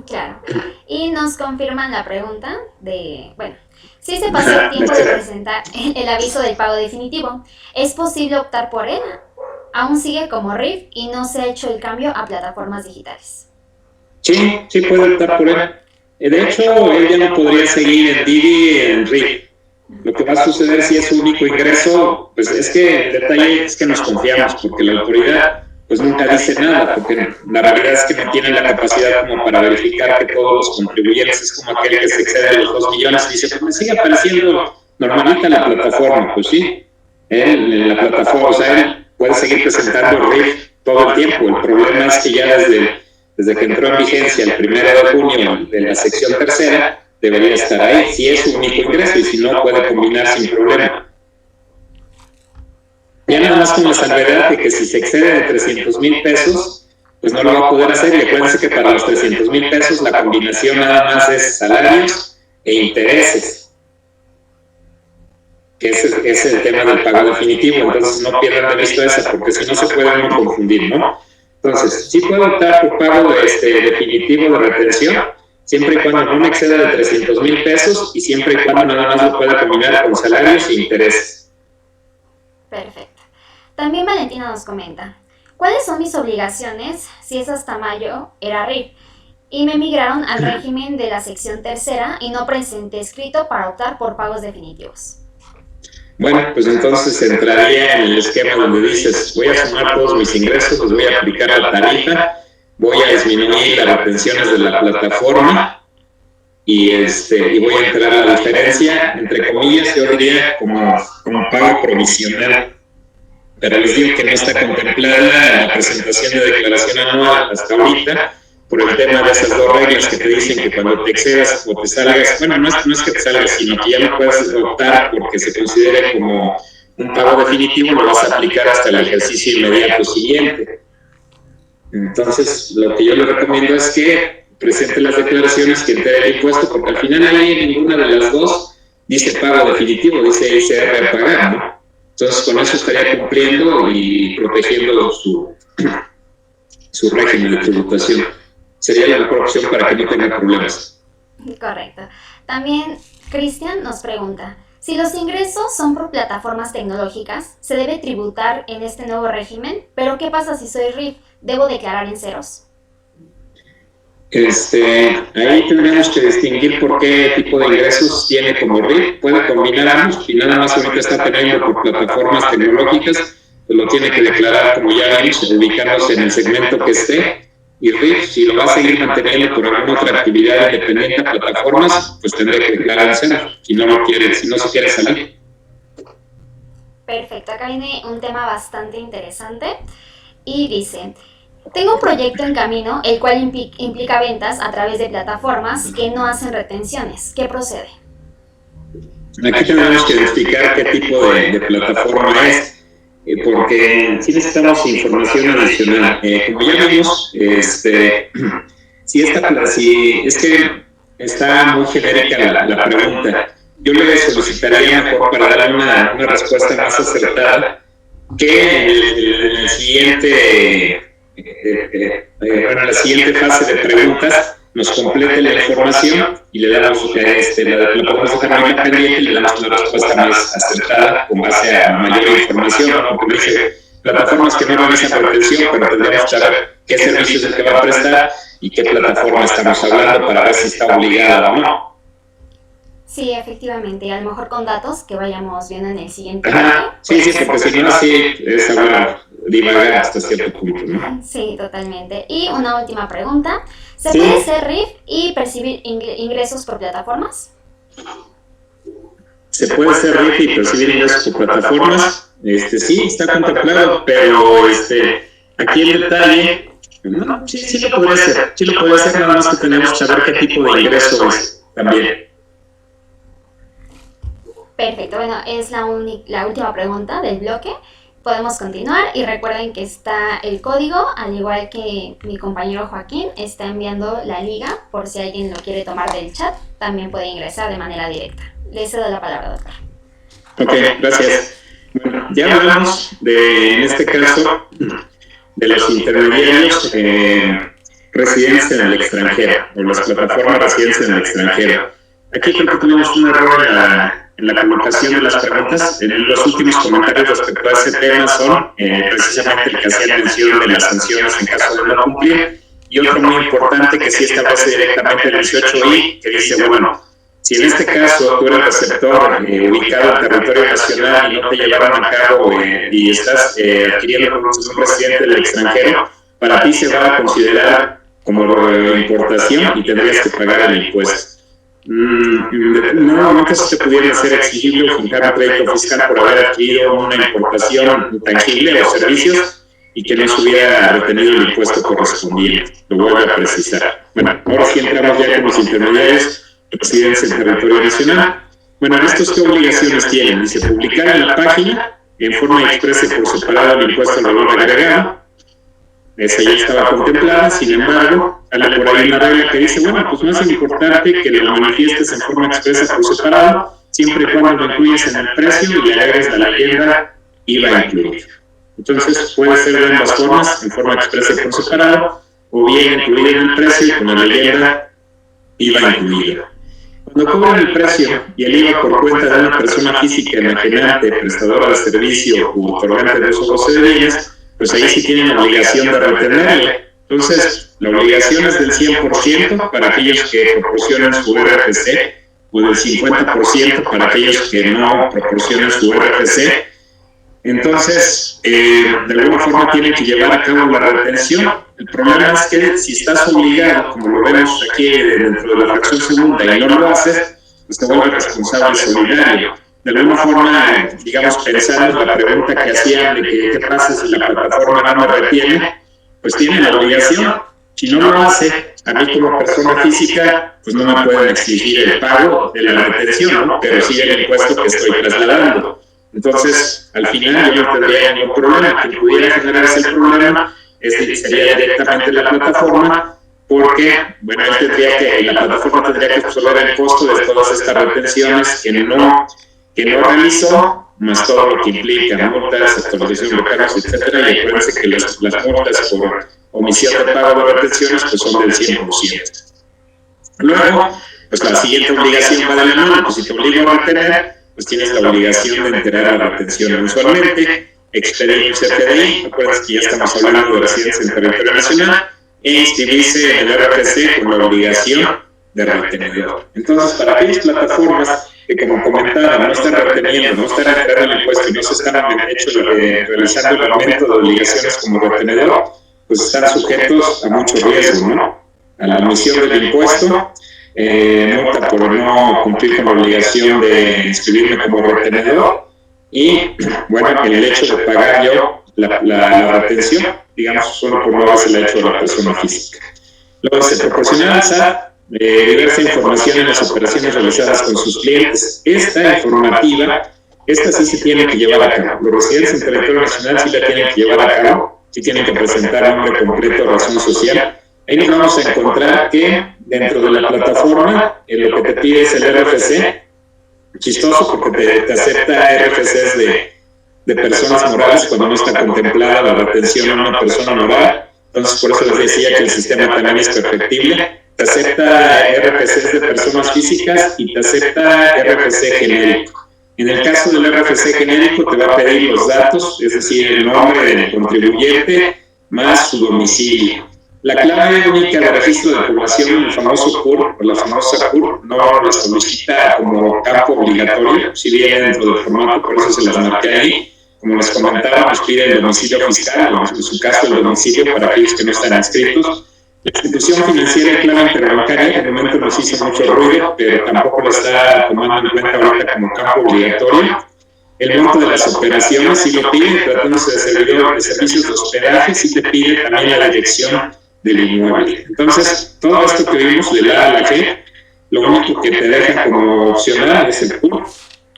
Claro. Y nos confirman la pregunta de, bueno, si se pasó el tiempo de presentar el aviso del pago definitivo, ¿es posible optar por él? Aún sigue como RIF y no se ha hecho el cambio a plataformas digitales. Sí puede optar por él. De hecho, él ya no podría seguir en Didi en RIF. Lo que va a suceder si es su único ingreso, pues es que el detalle es que nos confiamos, porque la autoridad pues nunca dice nada, porque la realidad es que no tienen la capacidad como para verificar que todos los contribuyentes, es como aquel que se excede de los 2 millones y dice, pues me sigue apareciendo normalita la plataforma. Pues sí, él en la plataforma, o sea, él puede seguir presentando el RIF todo el tiempo. El problema es que ya desde que entró en vigencia el 1 de junio de la sección tercera, debería estar ahí, si es su único ingreso, y si no, puede combinar sin problema. Ya nada más con la salvedad de que si se excede de 300,000 pesos, pues no lo va a poder hacer. Y acuérdense que para los 300,000 pesos la combinación nada más es salarios e intereses, que ese es el tema del pago definitivo. Entonces no pierdan de vista esa, porque si no se puede uno confundir, ¿no? Entonces, sí puede optar por pago definitivo de retención, siempre y cuando no exceda de 300,000 pesos y siempre y cuando nada más lo pueda combinar con salarios e intereses. Perfecto. También Valentina nos comenta, ¿cuáles son mis obligaciones si es hasta mayo era RIF y me migraron al régimen de la sección tercera y no presenté escrito para optar por pagos definitivos? Bueno, pues entonces entraría en el esquema donde dices, voy a sumar todos mis ingresos, les voy a aplicar la tarifa, voy a disminuir las retenciones de la plataforma y voy a entrar a la diferencia, entre comillas, yo diría como pago provisional. Pero les digo que no está contemplada la presentación de declaración anual hasta ahorita, por el tema de esas dos reglas que te dicen que cuando te excedas o te salgas, bueno, no es que te salgas, sino que ya no puedes optar porque se considere como un pago definitivo, lo vas a aplicar hasta el ejercicio inmediato siguiente. Entonces, lo que yo le recomiendo es que presente las declaraciones que integre el impuesto, porque al final ahí ninguna de las dos dice pago definitivo, dice ICR a pagar, ¿no? Entonces, con eso estaría cumpliendo y protegiendo su régimen de tributación. Sería la mejor opción para que no tenga problemas. Correcto. También Cristian nos pregunta, si los ingresos son por plataformas tecnológicas, ¿se debe tributar en este nuevo régimen? ¿Pero qué pasa si soy RIF? ¿Debo declarar en ceros? Ahí tendríamos que distinguir por qué tipo de ingresos tiene como RIF. Puede combinar ambos y nada más ahorita está teniendo por plataformas tecnológicas, pues lo tiene que declarar, como ya vimos, ubicándose en el segmento que esté. Y RIF, si lo va a seguir manteniendo por alguna otra actividad independiente a plataformas, pues tendrá que declarar en cero, si no se quiere salir. Perfecto, acá viene un tema bastante interesante y dice, tengo un proyecto en camino el cual implica ventas a través de plataformas que no hacen retenciones. ¿Qué procede? Aquí tenemos que identificar qué tipo de plataforma es. Porque sí necesitamos información adicional. Como ya vimos, si es que está muy genérica la pregunta, yo le solicitaría mejor para dar una respuesta más acertada que en la siguiente fase de preguntas nos complete la información y le damos, la podemos dejar ahorita pendiente y le damos una respuesta más acertada con base a mayor información, porque me dice plataformas que no realizan retención, pero tendríamos que saber qué servicio es el que va a prestar y qué plataforma estamos hablando para ver si está obligada o no. Sí, efectivamente, y a lo mejor con datos que vayamos viendo en el siguiente. Sí, porque si no, así es hablar, divagar hasta cierto punto, ¿no? Sí, totalmente. Y una última pregunta. ¿Se puede ser RIF y percibir ingresos por plataformas? Se puede ser RIF y percibir ingresos por plataformas. Sí, está contemplado, pero aquí el detalle, no, sí lo puede hacer. Sí lo puede hacer, nada más que tenemos que saber qué tipo de ingreso es también. Perfecto, bueno, es la última pregunta del bloque. Podemos continuar y recuerden que está el código, al igual que mi compañero Joaquín está enviando la liga por si alguien lo quiere tomar del chat, también puede ingresar de manera directa. Le cedo la palabra, doctor. Ok, gracias. Bueno, ya hablamos en este caso, de los intermediarios residencia en el extranjero, o las plataformas residencia en el extranjero. Aquí creo que tuvimos un error en la colocación de las preguntas. En los últimos comentarios respecto a ese tema son precisamente el que hacía mención de las sanciones en caso de no cumplir, y otro muy importante que sí establece directamente el 18I, que dice, bueno, si en este caso tú eres receptor ubicado en territorio nacional y no te llevaron a cabo y estás adquiriendo como un residente del extranjero, para ti se va a considerar como importación y tendrías que pagar el impuesto. No, nunca se te pudiera hacer exigible o fijar un crédito fiscal por haber adquirido una importación intangible o servicios y que no se hubiera retenido el impuesto correspondiente. Lo vuelvo a precisar. Bueno, ahora sí entramos ya con los intermediarios, residencia en territorio nacional. Bueno, ¿estos qué obligaciones tienen? Dice, publicar en la página en forma expresa y por separado el impuesto al valor agregado. Esa ya estaba contemplada, sin embargo, sale por ahí una regla que dice, bueno, pues no es importante que lo manifiestes en forma expresa por separado, siempre y cuando lo incluyes en el precio y agregues la leyenda IVA incluido. Entonces, puede ser de ambas formas, en forma expresa y por separado, o bien incluido en el precio y con la leyenda IVA incluido. Cuando cobran el precio y el IVA por cuenta de una persona física enajenante, prestadora de servicio u otorgante de uso o goce de bienes, pues ahí sí tienen la obligación de retenerlo. Entonces, la obligación es del 100% para aquellos que proporcionan su RFC, o del 50% para aquellos que no proporcionan su RFC. Entonces, de alguna forma tienen que llevar a cabo la retención. El problema es que si estás obligado, como lo vemos aquí dentro de la fracción segunda, y no lo haces, pues te vuelves responsable solidario. De alguna forma, digamos, pensando en la pregunta que hacían de que qué pasa si la plataforma no me retiene, pues tiene la obligación. Si no lo hace, a mí como persona física, pues no me pueden exigir el pago de la retención, ¿no? Pero sí el impuesto que estoy trasladando. Entonces, al final yo no tendría ningún problema. Quien pudiera generarse el problema sería directamente la plataforma, porque, bueno, la plataforma tendría que absorber el costo de todas estas retenciones que no realizó, más todo lo que implica multas, actualización de cargos, etcétera. Y acuérdense que las multas por omisión de pago de retenciones pues son del 100%. Luego, pues la siguiente obligación va de la mano, pues si te obligo a retener, pues tienes la obligación de enterar la retención mensualmente, expedir un CFDI, acuérdense que ya estamos hablando de residencia en territorio nacional, e inscribirse en el RFC con la obligación de retenedor. Entonces, para aquellas plataformas que, como comentaba, no están reteniendo, no están enterando el impuesto y no se están realizando el aumento de obligaciones como retenedor, pues están sujetos a mucho riesgo, ¿no? A la omisión del impuesto, multa por no cumplir con la obligación de inscribirme como retenedor y, bueno, el hecho de pagar yo la retención, digamos, solo por no haberse hecho a la persona física. Luego se proporciona al SAT diversa información en las operaciones realizadas con sus clientes. Esta informativa, esta sí se tiene que llevar a cabo. Los residentes en territorio nacional sí la tienen que llevar a cabo, sí tienen que presentar nombre completo, razón social. Ahí nos vamos a encontrar que dentro de la plataforma, lo que te pide es el RFC, chistoso porque te acepta RFCs de personas morales cuando no está contemplada la retención a una persona moral. Entonces, por eso les decía que el sistema también es perfectible. Te acepta RFCs de personas físicas y te acepta RFC genérico. En el caso del RFC genérico te va a pedir los datos, es decir, el nombre del contribuyente más su domicilio. La clave única de registro de población, el famoso CUR, o la famosa CUR, no la solicita como campo obligatorio, si viene dentro del formato, por eso se las marqué ahí. Como les comentaba, nos pide el domicilio fiscal, o en su caso el domicilio para aquellos que no están inscritos. La institución financiera y clave interbancaria, en el momento nos hizo mucho ruido, pero tampoco lo está tomando en cuenta ahorita como campo obligatorio. El monto de las operaciones sí lo pide, tratándose de servicios de hospedaje, sí te pide también la dirección del inmueble. Entonces, todo esto que vimos de la A a la G, lo único que te deja como opcional es el CUR,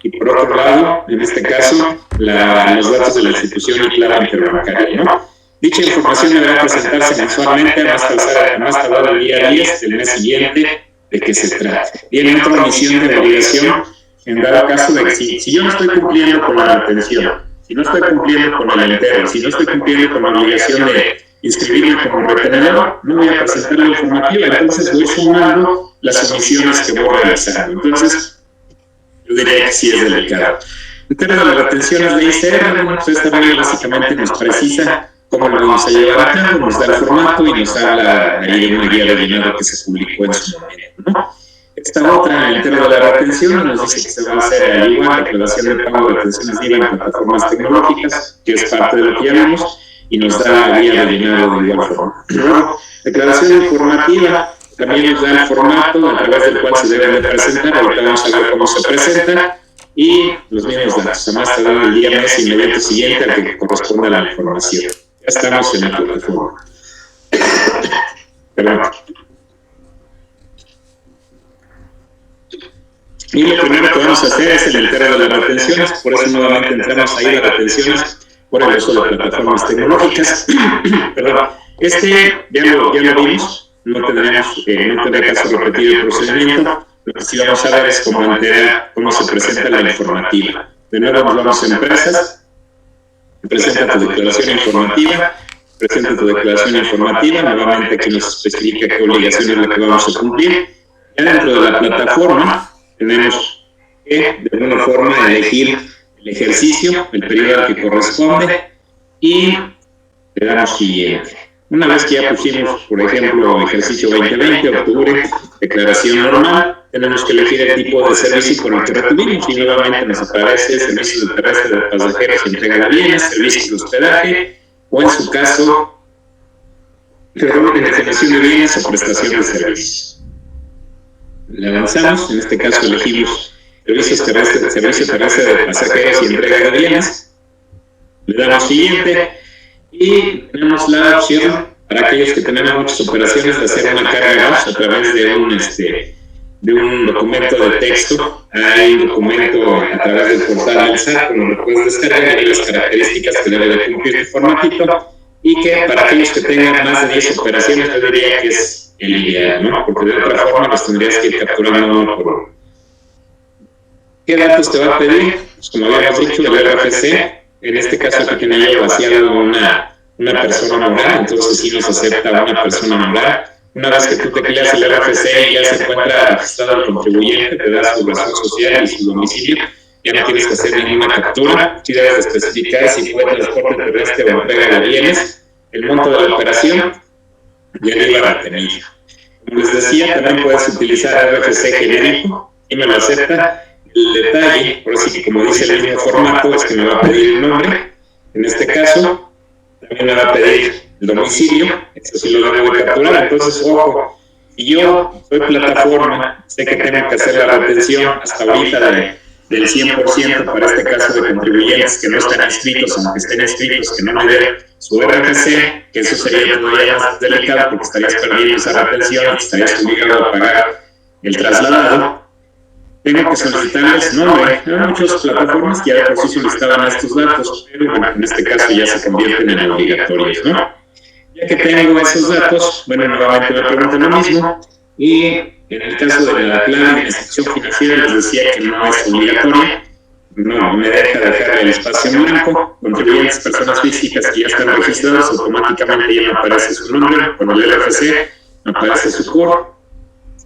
y por otro lado, en este caso, los datos de la institución y clave interbancaria, ¿no? Dicha información deberá presentarse mensualmente a más tardar el día 10 del mes siguiente de que se trate. Viene otra omisión de obligación en dado caso de que si yo no estoy cumpliendo con la retención, si no estoy cumpliendo con el entero, si no estoy cumpliendo con la obligación inscribirme como retenedor, no voy a presentar la informativa, entonces voy sumando las omisiones que voy realizando. Entonces, yo diría que sí es delicado. En términos de las retenciones de ICR, bueno, pues esta regla básicamente nos precisa cómo lo vamos a llevar a cabo, nos da el formato y nos habla ahí de una guía de llenado que se publicó en su momento, ¿no? Esta otra, en el tema de la retención, nos dice que se va a hacer al igual, declaración de pago de retenciones de IVA en plataformas tecnológicas, que es parte de lo que ya vimos, y nos da la guía de llenado de igual forma. Declaración informativa, también nos da el formato a través del cual se deben de presentar, ahorita vamos a ver cómo se presenta, y los mismos datos, además te dan el día, mes inmediato siguiente al que corresponde a la información. Ya estamos en la plataforma. Perdón. Y lo primero que vamos a hacer es el entero de las retenciones, por eso nuevamente entramos ahí las retenciones por el uso de plataformas tecnológicas. Perdón. Ya lo vimos, no tendría caso repetir el procedimiento. Lo que sí vamos a ver es cómo se presenta la informativa. De nuevo nos vamos a empresas, presenta tu declaración informativa, nuevamente aquí nos especifica qué obligación es la que vamos a cumplir. Ya dentro de la plataforma tenemos que de alguna forma elegir el ejercicio, el periodo al que corresponde y le damos siguiente. Una vez que ya pusimos, por ejemplo, ejercicio 2020, octubre, declaración normal, tenemos que elegir el tipo de servicio por el que retuvimos y nuevamente nos aparece servicios de terrestre de pasajeros y entrega de bienes, servicios de hospedaje o en su caso, en definición de bienes o prestación de servicios. Le avanzamos, en este caso elegimos servicio terrestre de pasajeros y entrega de bienes, le damos siguiente y tenemos la opción para aquellos que tenemos muchas operaciones de hacer una carga GAUS a través de un documento de texto. Hay un documento a través del portal del SAT, donde lo puedes descargar y las características que debe de cumplir tu formatito, y que para aquellos que tengan más de 10 operaciones yo diría que es el ideal, ¿no? Porque de otra forma los tendrías que ir capturando uno por uno. ¿Qué datos te va a pedir? Pues como habíamos dicho, el RFC, en este caso aquí tenía yo vaciado una persona moral, entonces sí nos acepta una persona moral. Una vez que tú tecleas el RFC y ya se encuentra registrado el contribuyente, te da su razón social y su domicilio, ya no tienes que hacer ninguna captura, sí debes especificar si fue transporte terrestre o entrega de bienes, el monto de la operación y el IVA retenido. Como les decía, también puedes utilizar RFC genérico y me lo acepta. El detalle, por así que como dice el mismo formato, es que me va a pedir el nombre, en este caso, también me va a pedir el domicilio, eso sí lo debo de capturar. Entonces, ojo, si yo soy plataforma, sé que tengo que hacer la retención hasta ahorita del 100% para este caso de contribuyentes que no están inscritos, aunque estén inscritos, que no me den su RFC, que eso sería todavía más delicado porque estarías perdiendo esa retención, estarías obligado a pagar el trasladado. Tengo que solicitarles nombre. Hay muchas plataformas que ya de por sí solicitaban estos datos, pero bueno, en este caso ya se convierten en obligatorios, ¿no? Ya que tengo esos datos, bueno, nuevamente me preguntan lo mismo, y en el caso de la clave de institución financiera les decía que no es obligatoria, no me dejar el espacio en blanco. Contribuyentes, personas físicas que ya están registradas, automáticamente ya me aparece su nombre, con el RFC me aparece su CUR,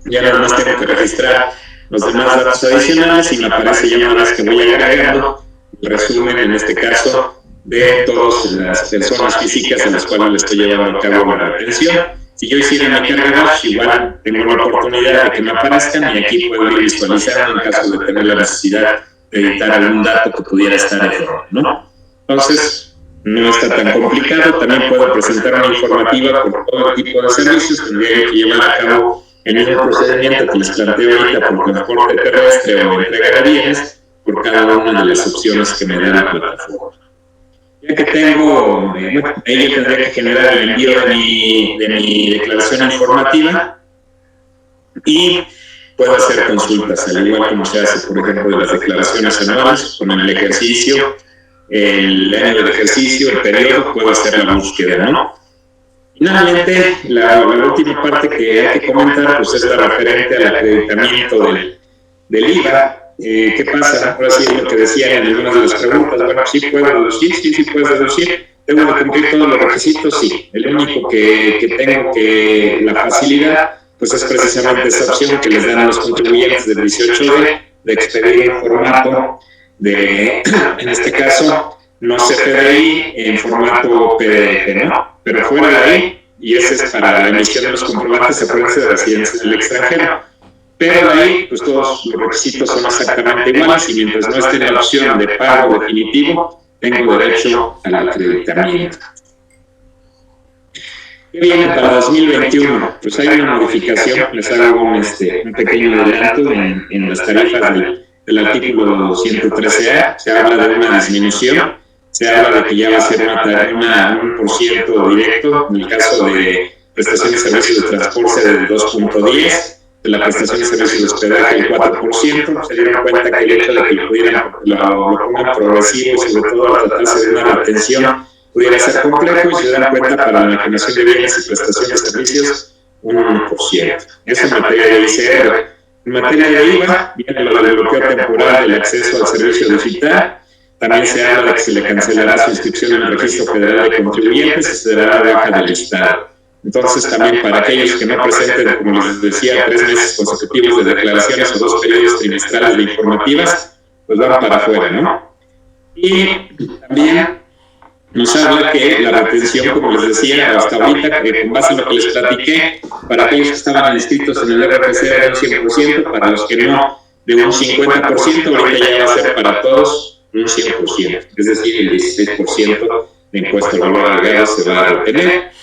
ya nada más tengo que registrar los demás datos adicionales y me aparece ya una vez que voy agregando el resumen, en este caso, de todas las personas físicas a las cuales le estoy llevando a cabo la retención. Si yo hiciera mi carga GAUS, igual tengo la oportunidad de que me aparezcan y aquí puedo ir visualizando en caso de tener la necesidad de editar algún dato que pudiera estar erróneo, ¿no? Entonces, no está tan complicado. También puedo presentar una informativa por todo tipo de servicios. Tendría que llevar a cabo el mismo procedimiento que les planteo ahorita por transporte terrestre o entrega de bienes por cada una de las opciones que me da la plataforma. Ya que tengo, ella tendría que generar el envío de mi declaración informativa y puedo hacer consultas, al igual como se hace, por ejemplo, de las declaraciones anuales, con el ejercicio, el año del ejercicio, el periodo, puedo hacer la búsqueda, ¿no? Finalmente, la última parte que hay que comentar pues es la referente al acreditamiento del IVA. ¿Qué pasa? Ahora sí es lo que decía en algunas de las preguntas. Bueno, sí puedo deducir, sí puedes deducir, ¿Debo de cumplir todos los requisitos? Sí. El único que tengo que la facilidad, pues es precisamente esa opción que les dan a los contribuyentes del 18D de expedir en formato de, en este caso, no CFDI, en formato PDF, ¿no? Pero fuera de ahí, y ese es para la emisión de los comprobantes de frecuencia de residencia en el extranjero. Pero de ahí, pues todos los requisitos son exactamente iguales y mientras no esté en la opción de pago definitivo, tengo derecho al acreditamiento. ¿Qué viene para 2021? Pues hay una modificación, les hago un pequeño adelanto en las tarifas del artículo 113A, se habla de una disminución, se habla de que ya va a ser un % directo, en el caso de prestaciones de servicios de transporte del 2.10%, de la prestación de servicios de hospedaje el 4%, se dieron cuenta que el hecho de que lo pongan progresivo y sobre todo al tratarse de una retención pudiera ser complejo y se dan cuenta para la generación de bienes y prestación de servicios un 1%. Eso en materia de ICR. En materia de IVA, viene lo del bloqueo temporal del acceso al servicio digital. También se habla de que se le cancelará su inscripción en el Registro Federal de Contribuyentes y se dará de baja del Estado. Entonces, también para aquellos que no presenten, como les decía, 3 meses consecutivos de declaraciones o 2 periodos trimestrales de informativas, pues van para afuera, ¿no? Y también nos habla que la retención, como les decía, hasta ahorita, con base en lo que les platiqué, para aquellos que estaban inscritos en el RFC era un 100%, para los que no, de un 50%, ahorita ya va a ser para todos un 100%, es decir, el 16% de impuesto al valor agregado se va a retener.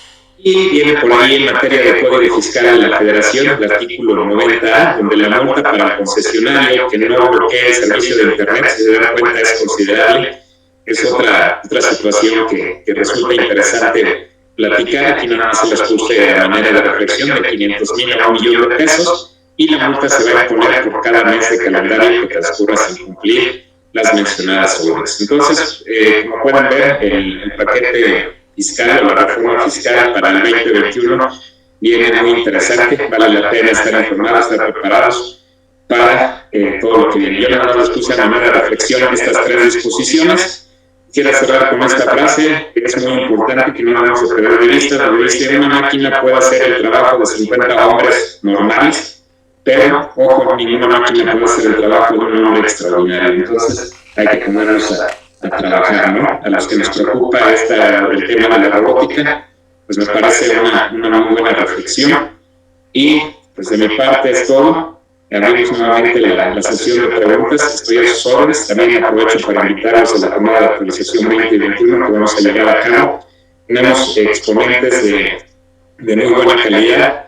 Y viene por ahí en materia de Código Fiscal de la Federación, el artículo 90A, donde la multa para el concesionario que no bloquee el servicio de Internet, si se dan cuenta, es considerable. Es otra situación que resulta interesante platicar. Aquí nada más se las puse a manera de reflexión de 500,000 a 1,000,000 de pesos y la multa se va a imponer por cada mes de calendario que transcurra sin cumplir las mencionadas obras. Entonces, como pueden ver, el paquete fiscal o la reforma fiscal para el 2021 viene muy interesante, vale la pena estar informados, estar preparados para todo lo que viene. Yo nada más les puse a manera de reflexión estas 3 disposiciones. Quiero cerrar con esta frase, que es muy importante, que no vamos a perder de vista, donde dice: una máquina puede hacer el trabajo de 50 hombres normales, pero, ojo, ninguna máquina puede hacer el trabajo de un hombre extraordinario. Entonces, hay que ponernos a trabajar, ¿no? A los que nos preocupa el tema de la robótica, pues me parece una muy buena reflexión. Y pues de mi parte es todo. Abrimos nuevamente la sesión de preguntas. Estoy a sus órdenes. También aprovecho para invitarlos a la jornada de actualización 2021 que vamos a llevar a cabo. Tenemos exponentes de muy buena calidad.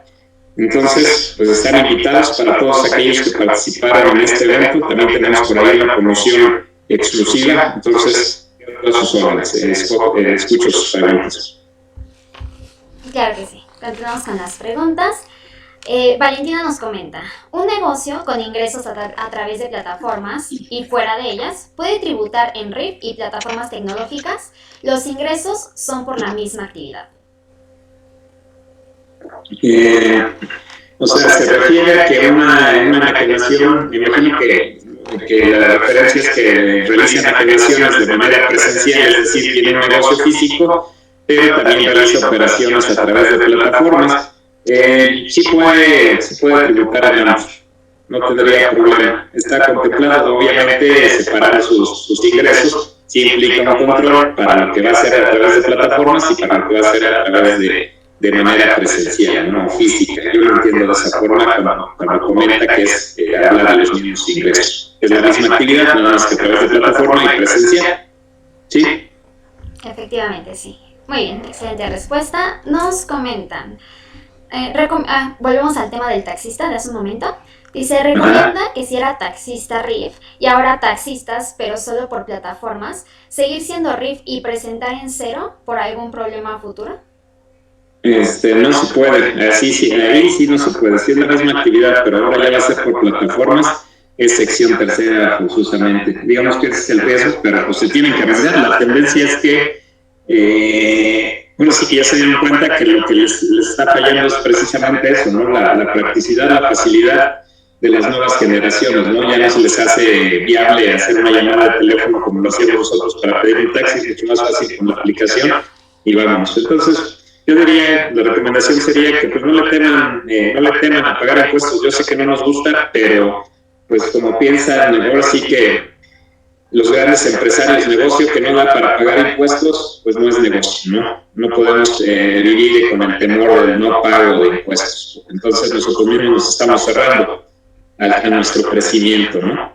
Entonces, pues están invitados para todos aquellos que participaron en este evento. También tenemos por ahí una promoción exclusiva, entonces a sus órdenes, escucho sus preguntas. Claro que sí. Continuamos con las preguntas. Valentina nos comenta: un negocio con ingresos a través de plataformas y fuera de ellas puede tributar en RIF y plataformas tecnológicas. Los ingresos son por la misma actividad. O sea, se refiere a que una enajenación, me imagino que la referencia es que realizan enajenaciones de manera presencial, es decir, tienen un negocio físico, pero también realiza operaciones a través de plataformas. Sí puede tributar en ambos, no tendría problema. Está contemplado, obviamente, separar sus ingresos, sí implica un control para lo que va a hacer a través de plataformas y para lo que va a hacer a través de manera presencial, no física. Yo lo entiendo de esa forma cuando comenta que es hablar de los mismos ingresos. Es la misma actividad, nada más que a través de plataforma y presencial. ¿Sí? Efectivamente, sí. Muy bien, excelente respuesta. Nos comentan. Volvemos al tema del taxista de hace un momento. Dice: recomienda que si era taxista RIF y ahora taxistas, pero solo por plataformas, seguir siendo RIF y presentar en cero por algún problema futuro. No se puede, ahí sí no se puede. Sí es la misma actividad, pero ahora ya va a ser por plataformas, es sección tercera forzosamente. Digamos que ese es el riesgo, pero pues se tienen que arriesgar. La tendencia es que, sí que ya se dieron cuenta que lo que les está fallando es precisamente eso, ¿no? La practicidad, la facilidad de las nuevas generaciones, ¿no? Ya no se les hace viable hacer una llamada de teléfono como lo hacíamos nosotros para pedir un taxi, es mucho más fácil con la aplicación y vamos. Entonces, yo diría, la recomendación sería que pues no le teman a pagar impuestos. Yo sé que no nos gusta, pero pues como piensan, ahora sí que los grandes empresarios, negocio que no da para pagar impuestos, pues no es negocio, ¿no? No podemos vivir con el temor del no pago de impuestos. Entonces nosotros mismos nos estamos cerrando a nuestro crecimiento, ¿no?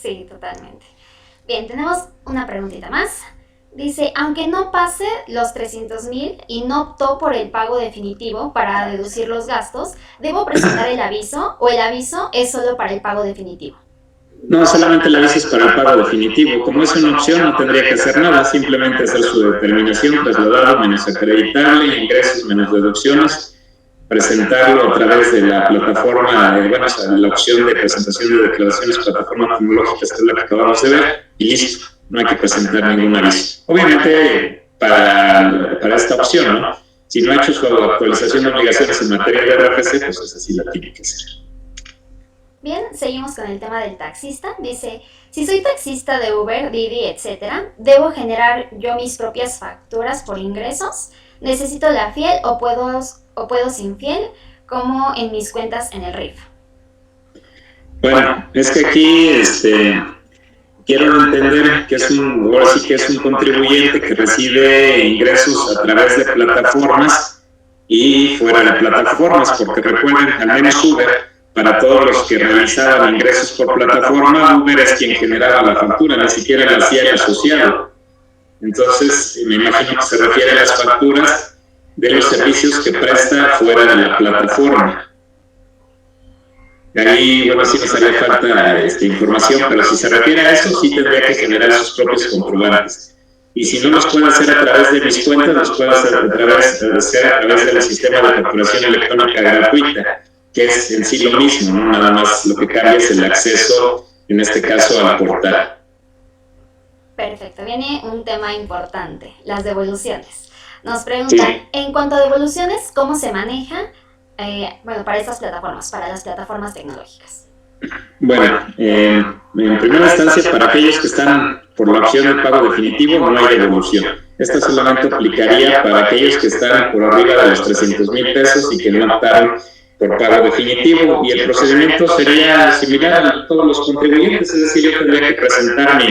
Sí, totalmente. Bien, tenemos una preguntita más. Dice, aunque no pase los 300,000 y no optó por el pago definitivo para deducir los gastos, ¿debo presentar el aviso o el aviso es solo para el pago definitivo? No, solamente el aviso es para el pago definitivo. Como es una opción, no tendría que hacer nada, simplemente hacer su determinación, trasladarlo menos acreditable, ingresos menos deducciones, presentarlo a través de la plataforma, la opción de presentación de declaraciones, plataforma tecnológica, esta es la que acabamos de ver, y listo, no hay que presentar ningún aviso. Obviamente, para esta opción, ¿no? Si no ha hecho su actualización de obligaciones en materia de RFC, pues esa sí la tiene que hacer. Bien, seguimos con el tema del taxista. Dice, si soy taxista de Uber, Didi, etc., ¿debo generar yo mis propias facturas por ingresos? ¿Necesito la fiel o puedo sin fiel, como en mis cuentas en el RIF? Bueno, es que aquí quiero entender que ahora sí que es un contribuyente que recibe ingresos a través de plataformas y fuera de plataformas, porque recuerden, al menos Uber, para todos los que realizaban ingresos por plataforma, Uber es quien generaba la factura, ni siquiera la hacía el asociado. Entonces, me imagino que se refiere a las facturas de los servicios que presta fuera de la plataforma. Ahí, bueno, sí nos haría falta información, pero si se refiere a eso, sí tendría que generar sus propios comprobantes. Y si no los puede hacer a través de mis cuentas, los puede hacer a través del sistema de facturación electrónica gratuita, que es en sí lo mismo, ¿no? Nada más lo que cambia es el acceso, en este caso, al portal. Perfecto, viene un tema importante, las devoluciones. Nos preguntan, en cuanto a devoluciones, ¿cómo se maneja para estas plataformas, para las plataformas tecnológicas? Bueno, en primera instancia, para aquellos que están por la opción del pago definitivo, no hay devolución. Esta solamente aplicaría para aquellos que están por arriba de los 300,000 pesos y que no optaron por pago definitivo, y el procedimiento sería similar a todos los contribuyentes, es decir, yo tendría que presentar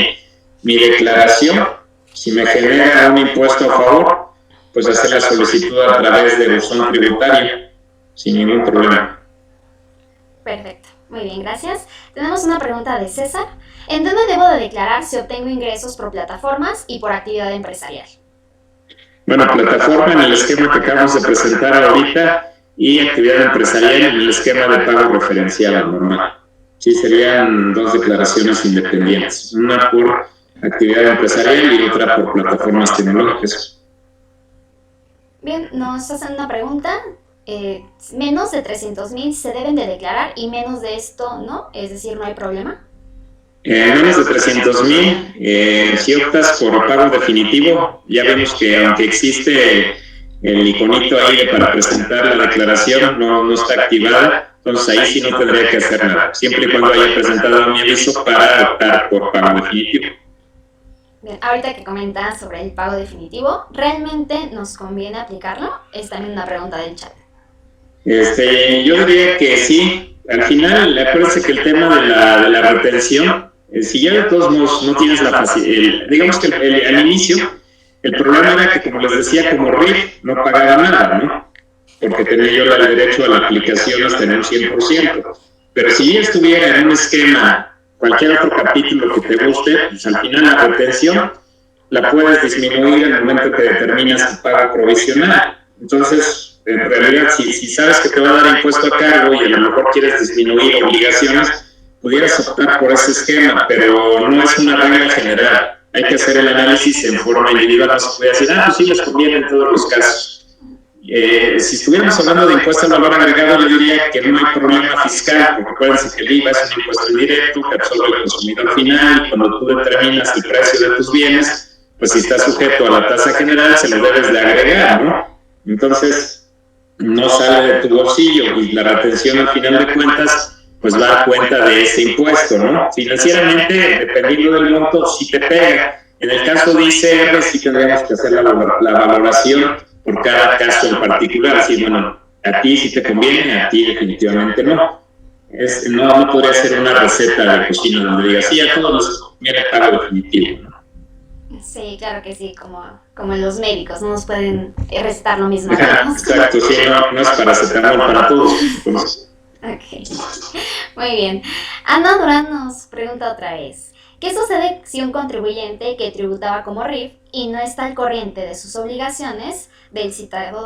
mi declaración. Si me genera un impuesto a favor, pues hacer la solicitud a través de buzón tributario, sin ningún problema. Perfecto, muy bien, gracias. Tenemos una pregunta de César. ¿En dónde debo de declarar si obtengo ingresos por plataformas y por actividad empresarial? Bueno, plataforma en el esquema que acabamos de presentar ahorita, y actividad empresarial en el esquema de pago referencial normal. Sí, serían dos declaraciones independientes, una por actividad empresarial y otra por plataformas tecnológicas. Bien, nos hacen una pregunta. Menos de 300,000 se deben de declarar y menos de esto no, es decir, no hay problema. Menos de 300,000, si optas por pago definitivo, ya vemos que aunque existe el iconito ahí para presentar la declaración, no está activada, entonces ahí sí no tendría que hacer nada, siempre y cuando haya presentado mi aviso para optar por pago definitivo. Bien, ahorita que comentas sobre el pago definitivo, ¿realmente nos conviene aplicarlo? Es también una pregunta del chat. Yo diría que sí. Al final, acuérdense que el tema de la retención, si ya de todos modos no tienes la facilidad, digamos que al inicio, el problema era que, como les decía, como RIF no pagaba nada, ¿no? Porque tenía yo el derecho a la aplicación hasta en un 100%. Pero si ya estuviera en un esquema, cualquier otro capítulo que te guste, pues al final la retención la puedes disminuir en el momento que determinas tu pago provisional. Entonces, en realidad, si sabes que te va a dar impuesto a cargo y a lo mejor quieres disminuir obligaciones, pudieras optar por ese esquema, pero no es una regla general. Hay que hacer el análisis en forma individual. No se puede decir, pues sí les conviene en todos los casos. Si estuviéramos hablando de impuesto al valor agregado, yo diría que no hay problema fiscal, porque acuérdense que el IVA es un impuesto indirecto que absorbe el consumidor final, y cuando tú determinas el precio de tus bienes, pues si está sujeto a la tasa general, se lo debes de agregar, ¿no? Entonces, no sale de tu bolsillo, y la retención al final de cuentas pues va a dar cuenta de ese impuesto, ¿no? Financieramente, dependiendo del monto, sí te pega. En el caso de ICR, sí tendríamos que hacer la valoración por cada caso en particular. Así, bueno, a ti sí te conviene, a ti definitivamente no. No podría ser una receta de cocina donde diga, sí, a todos nos conviene pago definitivo, ¿no? Sí, claro que sí, como en los médicos, no nos pueden recetar lo mismo. Exacto, sí, no es paracetamol para todos. Entonces. Ok, muy bien. Ana Durán nos pregunta otra vez, ¿qué sucede si un contribuyente que tributaba como RIF y no está al corriente de sus obligaciones del citado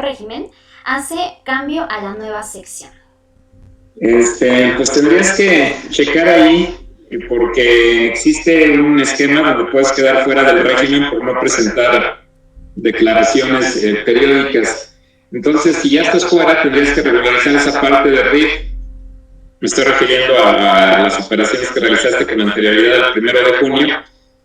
régimen hace cambio a la nueva sección? Pues tendrías que checar ahí, porque existe un esquema donde puedes quedar fuera del régimen por no presentar declaraciones periódicas. Entonces, si ya estás fuera, tendrías que regularizar esa parte de RIF. Me estoy refiriendo a las operaciones que realizaste con anterioridad al 1 de junio.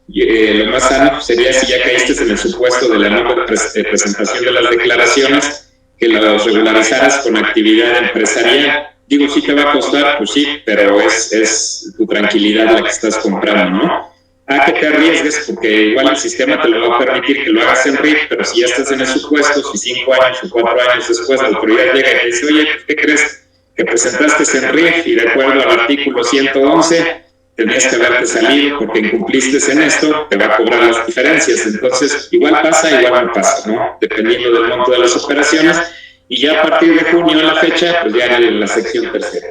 Lo más sano sería, si ya caíste en el supuesto de la no presentación de las declaraciones, que los regularizaras con actividad empresarial. Digo, sí te va a costar, pues sí, pero es tu tranquilidad la que estás comprando, ¿no? A que te arriesgues, porque igual el sistema te lo va a permitir que lo hagas en RIF, pero si ya estás en el supuesto, si 5 años o 4 años después la autoridad llega y te dice, oye, ¿qué crees? Que presentaste en RIF y de acuerdo al artículo 111 tenías que haberte salido porque incumpliste en esto, te va a cobrar las diferencias. Entonces, igual pasa, igual no pasa, ¿no? Dependiendo del monto de las operaciones. Y ya a partir de junio, en la fecha, pues ya en la sección tercera.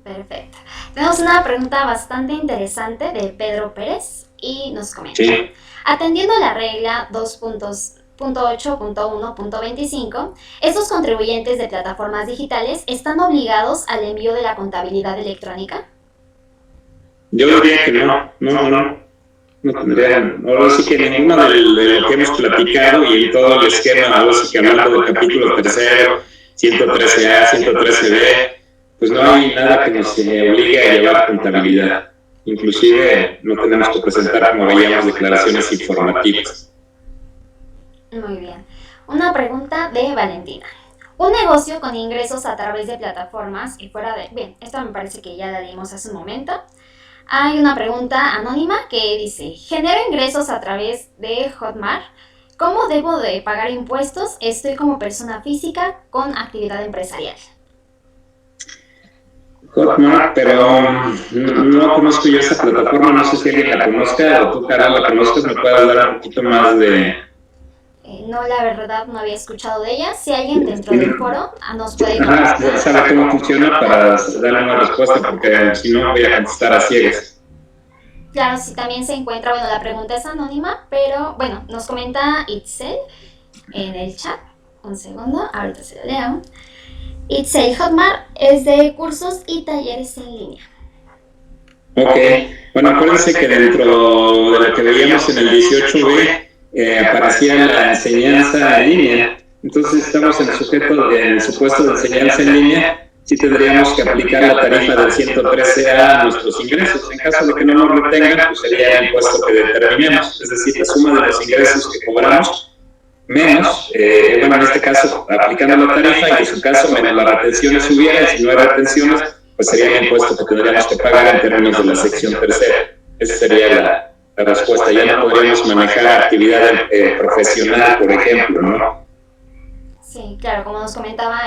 Perfecto. Tenemos una pregunta bastante interesante de Pedro Pérez y nos comenta. Sí. Atendiendo la regla 2.8.1.25, estos contribuyentes de plataformas digitales están obligados al envío de la contabilidad electrónica. Yo diría que no tendrían, ahora sí que ninguno de lo que hemos platicado y en todo el esquema, ahora sí que hablando del capítulo tercero, 113A, 113B, pues no hay nada que nos obligue a llevar contabilidad. Inclusive no tenemos que presentar, como veíamos, declaraciones informativas. Muy bien. Una pregunta de Valentina. Un negocio con ingresos a través de plataformas y fuera de... Bien, esto me parece que ya la dimos hace un momento. Hay una pregunta anónima que dice, genero ingresos a través de Hotmart. ¿Cómo debo de pagar impuestos? Estoy como persona física con actividad empresarial. Hotmart, pero no conozco yo esa plataforma, no sé si alguien la conozca o tú, Carol, la conozcas, me puedes dar un poquito más de... No, la verdad no había escuchado de ella. Si alguien dentro del foro nos puede contestar. Sabe cómo funciona para darle una respuesta, porque si no voy a contestar a ciegas. Claro, sí, también se encuentra, bueno, la pregunta es anónima, pero bueno, nos comenta Itzel en el chat. Un segundo, ahorita se lo leo. Itzel, Hotmart es de cursos y talleres en línea. Ok, bueno, acuérdense que dentro de lo que veíamos en el 18B, aparecía la enseñanza en línea. Entonces estamos en el supuesto de enseñanza en línea, sí tendríamos que aplicar la tarifa del 113A a nuestros ingresos. En caso de que no nos retengan, pues sería el impuesto que determinemos, es decir, la suma de los ingresos que cobramos menos, bueno, en este caso aplicando la tarifa, y en su caso menos las retenciones hubieran. Si no hay retenciones, pues sería el impuesto que tendríamos que pagar en términos de la sección tercera. Esa sería la respuesta. Ya no podríamos manejar actividad profesional, por ejemplo, ¿no? Sí, claro, como nos comentaba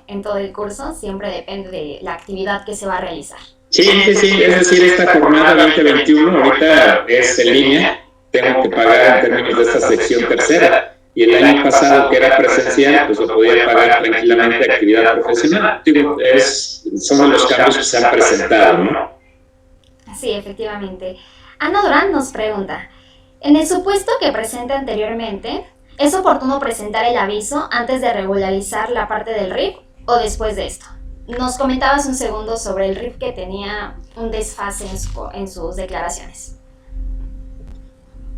en todo el curso, siempre depende de la actividad que se va a realizar. Sí, es decir, esta jornada 2021 ahorita es en línea, tengo que pagar en términos de esta sección tercera, y el año pasado, que era presencial, pues lo podía pagar tranquilamente actividad profesional. Digo, son de los cambios que se han presentado, ¿no? Sí, efectivamente. Ana Durán nos pregunta, en el supuesto que presente anteriormente, ¿es oportuno presentar el aviso antes de regularizar la parte del RIF o después de esto? Nos comentabas un segundo sobre el RIF que tenía un desfase en sus declaraciones.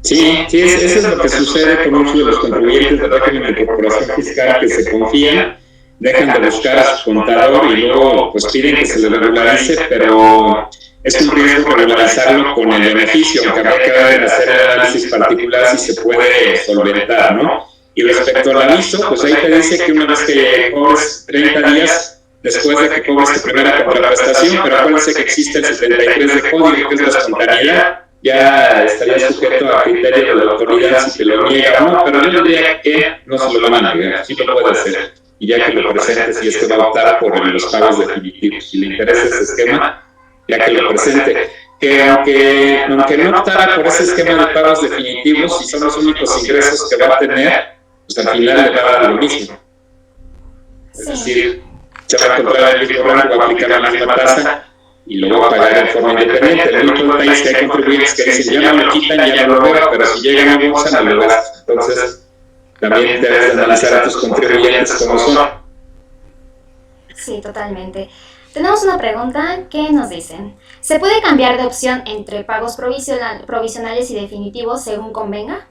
Sí, eso es lo que sucede con muchos de los contribuyentes del régimen de corporación fiscal que se confían, dejan de buscar a su contador y luego pues piden que se le regularice, pero es un riesgo regularizarlo con el beneficio, aunque habría que hacer el análisis particular si se puede solventar, ¿no? Y respecto al aviso, pues ahí te dice que una vez que cobres 30 días, después de que cobres tu primera contraprestación, pero acuérdense que existe el 73 de código, que es la espontaneidad. Ya estaría sujeto a criterio de la autoridad si te lo niega o no, pero yo diría que no se lo van a negar, sí lo puede hacer, y ya que lo presente, si es que va a optar por los pagos definitivos. Si le interesa ese esquema, ya que lo presente. Que aunque no optara por ese esquema de pagos definitivos, si son los únicos ingresos que va a tener, pues al final le va a dar lo mismo. Es decir, se va a encontrar el mismo rango, va a aplicar la misma tasa y lo va a pagar en forma independiente. El único detalle es que hay contribuyentes que dicen, ya no lo quitan, ya no lo veo, pero si llegan a bolsa, no lo gastan. Entonces, también debes de analizar a tus contribuyentes como son. Sí, totalmente. Tenemos una pregunta que nos dicen, ¿se puede cambiar de opción entre pagos provisionales y definitivos según convenga?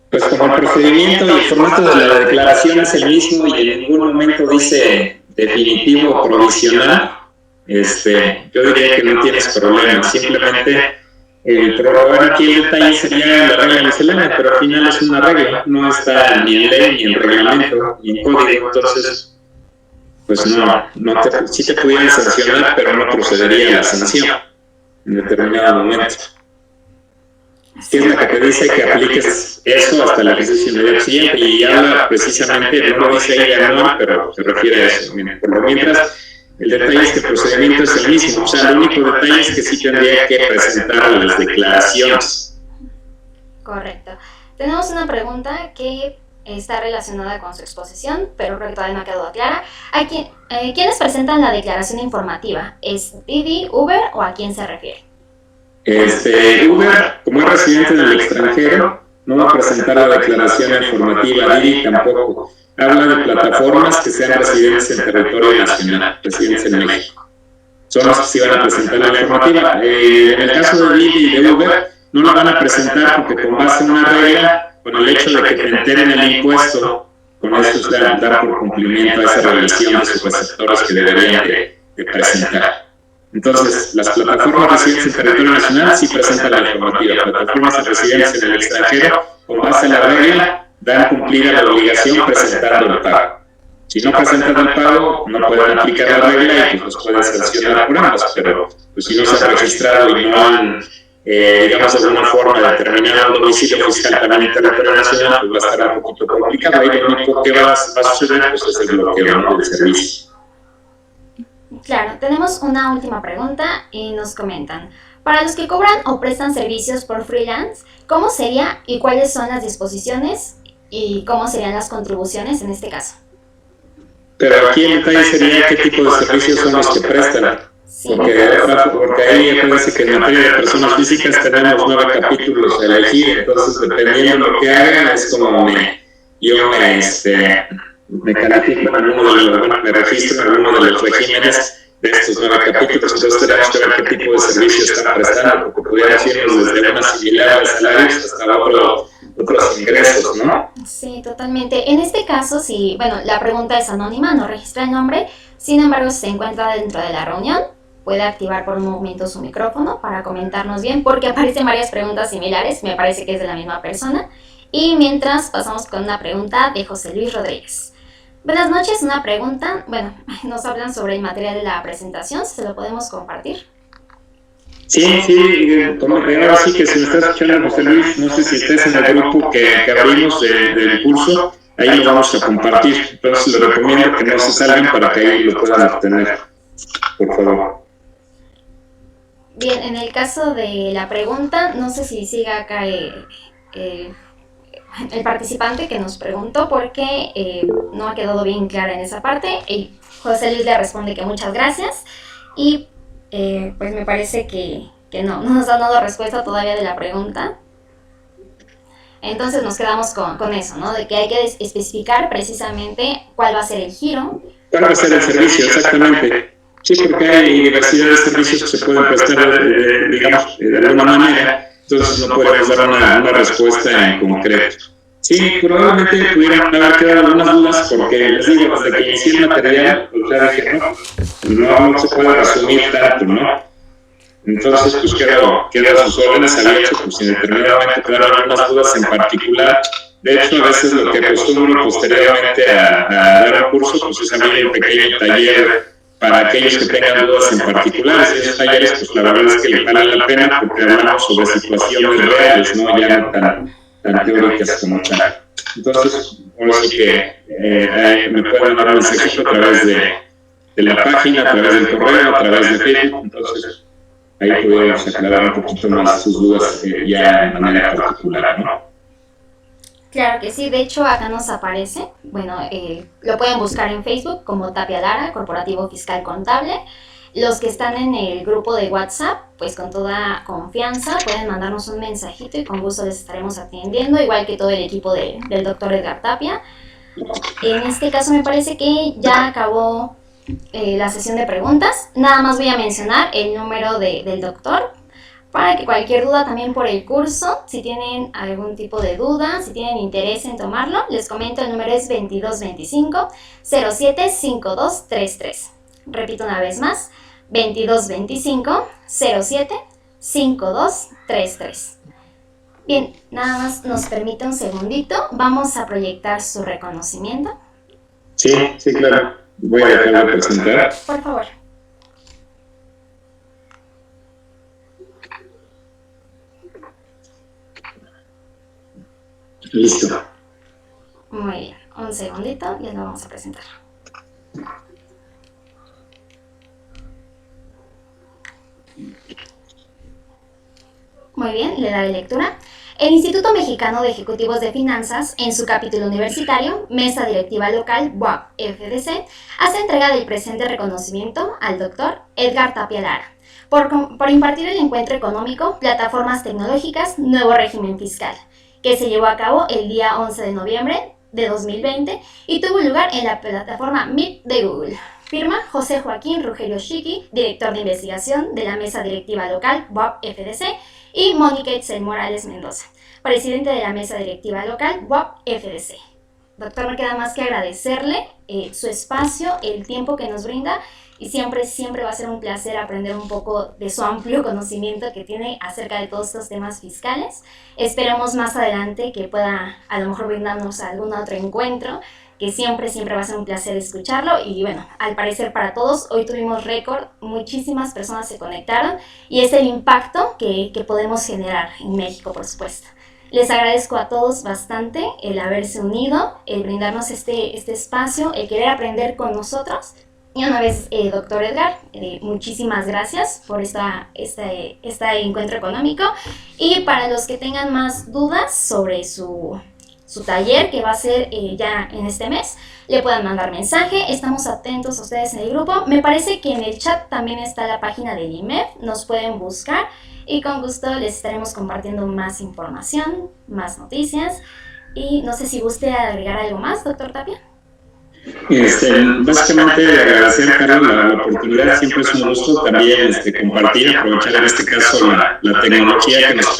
Pues como el procedimiento y el formato de la declaración es el mismo y en ningún momento dice definitivo o provisional, yo diría que no tienes problema. Simplemente el problema aquí el detalle sería la regla miscelánea, pero al final es una regla, no está ni en ley, ni en reglamento, ni en código. Entonces, pues sí te pudieran sancionar, pero no procedería a la sanción en determinado momento. Que es la que te dice que apliques eso hasta la ejercicio inmediato siguiente, y habla precisamente, no lo dice ahí anual, pero se refiere a eso. Por lo mientras, el detalle es que el procedimiento es el mismo, o sea, el único detalle es que sí tendría que presentar las declaraciones. Correcto. Tenemos una pregunta que está relacionada con su exposición, pero creo que todavía no ha quedado clara. ¿Quiénes presentan la declaración informativa? ¿Es Didi, Uber o a quién se refiere? Uber, como es residente en el extranjero, no va a presentar la declaración informativa. Didi tampoco. Habla de plataformas que sean residentes en territorio nacional, residentes en México. Son los que sí van a presentar la informativa. En el caso de Didi y de Uber, no la van a presentar porque con base en una regla, con el hecho de que te enteren el impuesto, con eso es dar por cumplimiento a esa revisión de sus receptores que deberían de presentar. Entonces, las plataformas residentes en territorio nacional sí presentan la informativa. Plataformas residentes en el extranjero, con base en la regla, dan cumplida la obligación presentando el pago. Si no presentan el pago, no pueden aplicar la regla y pues los pueden sancionar por ambos, pero pues, si no se han registrado y no han, digamos, de alguna forma determinado un domicilio fiscal también en territorio nacional, pues va a estar un poquito complicado. Ahí lo único que va a suceder pues, es el bloqueo, ¿no?, del servicio. Claro, tenemos una última pregunta y nos comentan, para los que cobran o prestan servicios por freelance, ¿cómo sería y cuáles son las disposiciones y cómo serían las contribuciones en este caso? Pero aquí el detalle sería qué tipo de servicios son los que prestan. Sí. Porque ahí acuérdense que en materia de personas físicas tenemos 9 capítulos a elegir, entonces dependiendo de lo que hagan es como me califico en alguno de los, me registro en alguno de los regímenes de estos 9 capítulos. Entonces tenemos que ver qué tipo de servicios están prestando, porque pudiéramos irnos desde una similar de salarios hasta otros ingresos, ¿no? Sí, totalmente. En este caso, sí, bueno, la pregunta es anónima, no registra el nombre, sin embargo, si se encuentra dentro de la reunión, puede activar por un momento su micrófono para comentarnos bien, porque aparecen varias preguntas similares, me parece que es de la misma persona. Y mientras pasamos con una pregunta de José Luis Rodríguez. Buenas noches, una pregunta, bueno, nos hablan sobre el material de la presentación, ¿se lo podemos compartir? Sí, ahora sí que si me estás escuchando, José Luis, no sé si estés en el grupo que abrimos del curso, ahí lo vamos a compartir, entonces les recomiendo que no se salgan para que ahí lo puedan obtener, por favor. Bien, en el caso de la pregunta, no sé si siga acá el participante que nos preguntó porque no ha quedado bien clara en esa parte. José Luis le responde que muchas gracias y pues me parece que no nos han dado respuesta todavía de la pregunta. Entonces nos quedamos con eso, ¿no? De que hay que especificar precisamente cuál va a ser el giro. ¿Cuál va a ser el servicio? Exactamente. Sí, porque hay diversidad de servicios que se pueden prestar, digamos, de alguna manera. Entonces no podemos dar una respuesta en concreto. Sí, probablemente pudieran haber quedado algunas dudas porque les digo, desde que inicié el material, pues ya dije, no se puede resumir tanto, ¿no? Entonces, pues quedo a sus órdenes, había hecho, pues si en determinado momento quedaron algunas dudas en particular, De hecho, a veces lo que acostumbro posteriormente a dar un curso, pues es abrir un pequeño taller para aquellos que tengan dudas en particular. Y esos talleres, pues la verdad es que valen la pena porque hablamos sobre situaciones reales, ¿no? Ya no tan teóricas como tal. Entonces, ahora sí que me pueden mandar un mensajito a través de la página, a través del correo, a través de Facebook. Entonces, ahí podemos aclarar un poquito más sus dudas ya de manera particular, ¿no? Claro que sí, de hecho acá nos aparece, bueno, lo pueden buscar en Facebook como Tapia Lara, Corporativo Fiscal Contable. Los que están en el grupo de WhatsApp, pues con toda confianza pueden mandarnos un mensajito y con gusto les estaremos atendiendo, igual que todo el equipo del doctor Edgar Tapia. En este caso me parece que ya acabó la sesión de preguntas. Nada más voy a mencionar el número del doctor para que cualquier duda también por el curso, si tienen algún tipo de duda, si tienen interés en tomarlo, les comento, el número es 2225-075233. Repito una vez más, 2225-075233. Bien, nada más nos permite un segundito, vamos a proyectar su reconocimiento. Sí, claro. Voy a dejar de presentar. Por favor. Listo. Muy bien, un segundito y lo vamos a presentar. Muy bien, le daré lectura. El Instituto Mexicano de Ejecutivos de Finanzas, en su capítulo universitario, Mesa Directiva Local, BUAP-FDC, hace entrega del presente reconocimiento al doctor Edgar Tapia Lara por impartir el encuentro económico Plataformas Tecnológicas, Nuevo Régimen Fiscal, que se llevó a cabo el día 11 de noviembre de 2020 y tuvo lugar en la plataforma Meet de Google. Firma José Joaquín Rugerio Chiqui, director de investigación de la Mesa Directiva Local BUAP-FDC, y Mónica Itzel Morales Mendoza, presidente de la Mesa Directiva Local BUAP-FDC. Doctor, me queda más que agradecerle su espacio, el tiempo que nos brinda, y siempre va a ser un placer aprender un poco de su amplio conocimiento que tiene acerca de todos estos temas fiscales. Esperamos más adelante que pueda a lo mejor brindarnos algún otro encuentro, que siempre va a ser un placer escucharlo. Y bueno, al parecer para todos, hoy tuvimos récord, muchísimas personas se conectaron y es el impacto que podemos generar en México, por supuesto. Les agradezco a todos bastante el haberse unido, el brindarnos este espacio, el querer aprender con nosotros. Y una vez, doctor Edgar, muchísimas gracias por este encuentro económico. Y para los que tengan más dudas sobre su taller, que va a ser ya en este mes, le puedan mandar mensaje. Estamos atentos a ustedes en el grupo. Me parece que en el chat también está la página del IMEF, nos pueden buscar y con gusto les estaremos compartiendo más información, más noticias. Y no sé si guste agregar algo más, doctor Tapia. Básicamente agradecer, Carlos, la oportunidad. Siempre es un gusto también compartir, aprovechar en este caso la tecnología que nos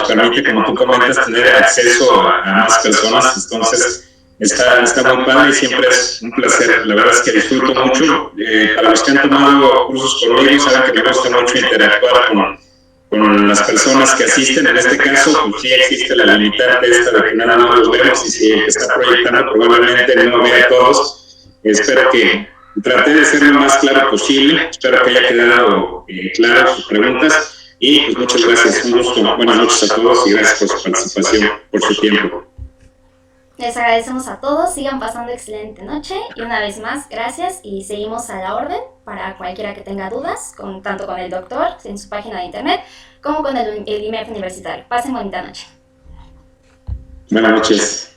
permite, como tú comentas, tener acceso a más personas. Entonces está muy padre y siempre es un placer. La verdad es que disfruto mucho. Para los que han tomado cursos conmigo saben que me gusta mucho interactuar con las personas que asisten. En este caso, pues sí existe la limitante esta de que nada más los vemos, y si el que está proyectando probablemente no vea a todos. Espero que traté de ser lo más claro posible. Espero que haya quedado claro sus preguntas y pues muchas gracias. Un gusto. Buenas noches a todos y gracias por su participación, por su tiempo. Les agradecemos a todos, sigan pasando excelente noche y una vez más, gracias y seguimos a la orden para cualquiera que tenga dudas, tanto con el doctor en su página de internet como con el IMEF universitario. Pasen bonita noche. Buenas noches.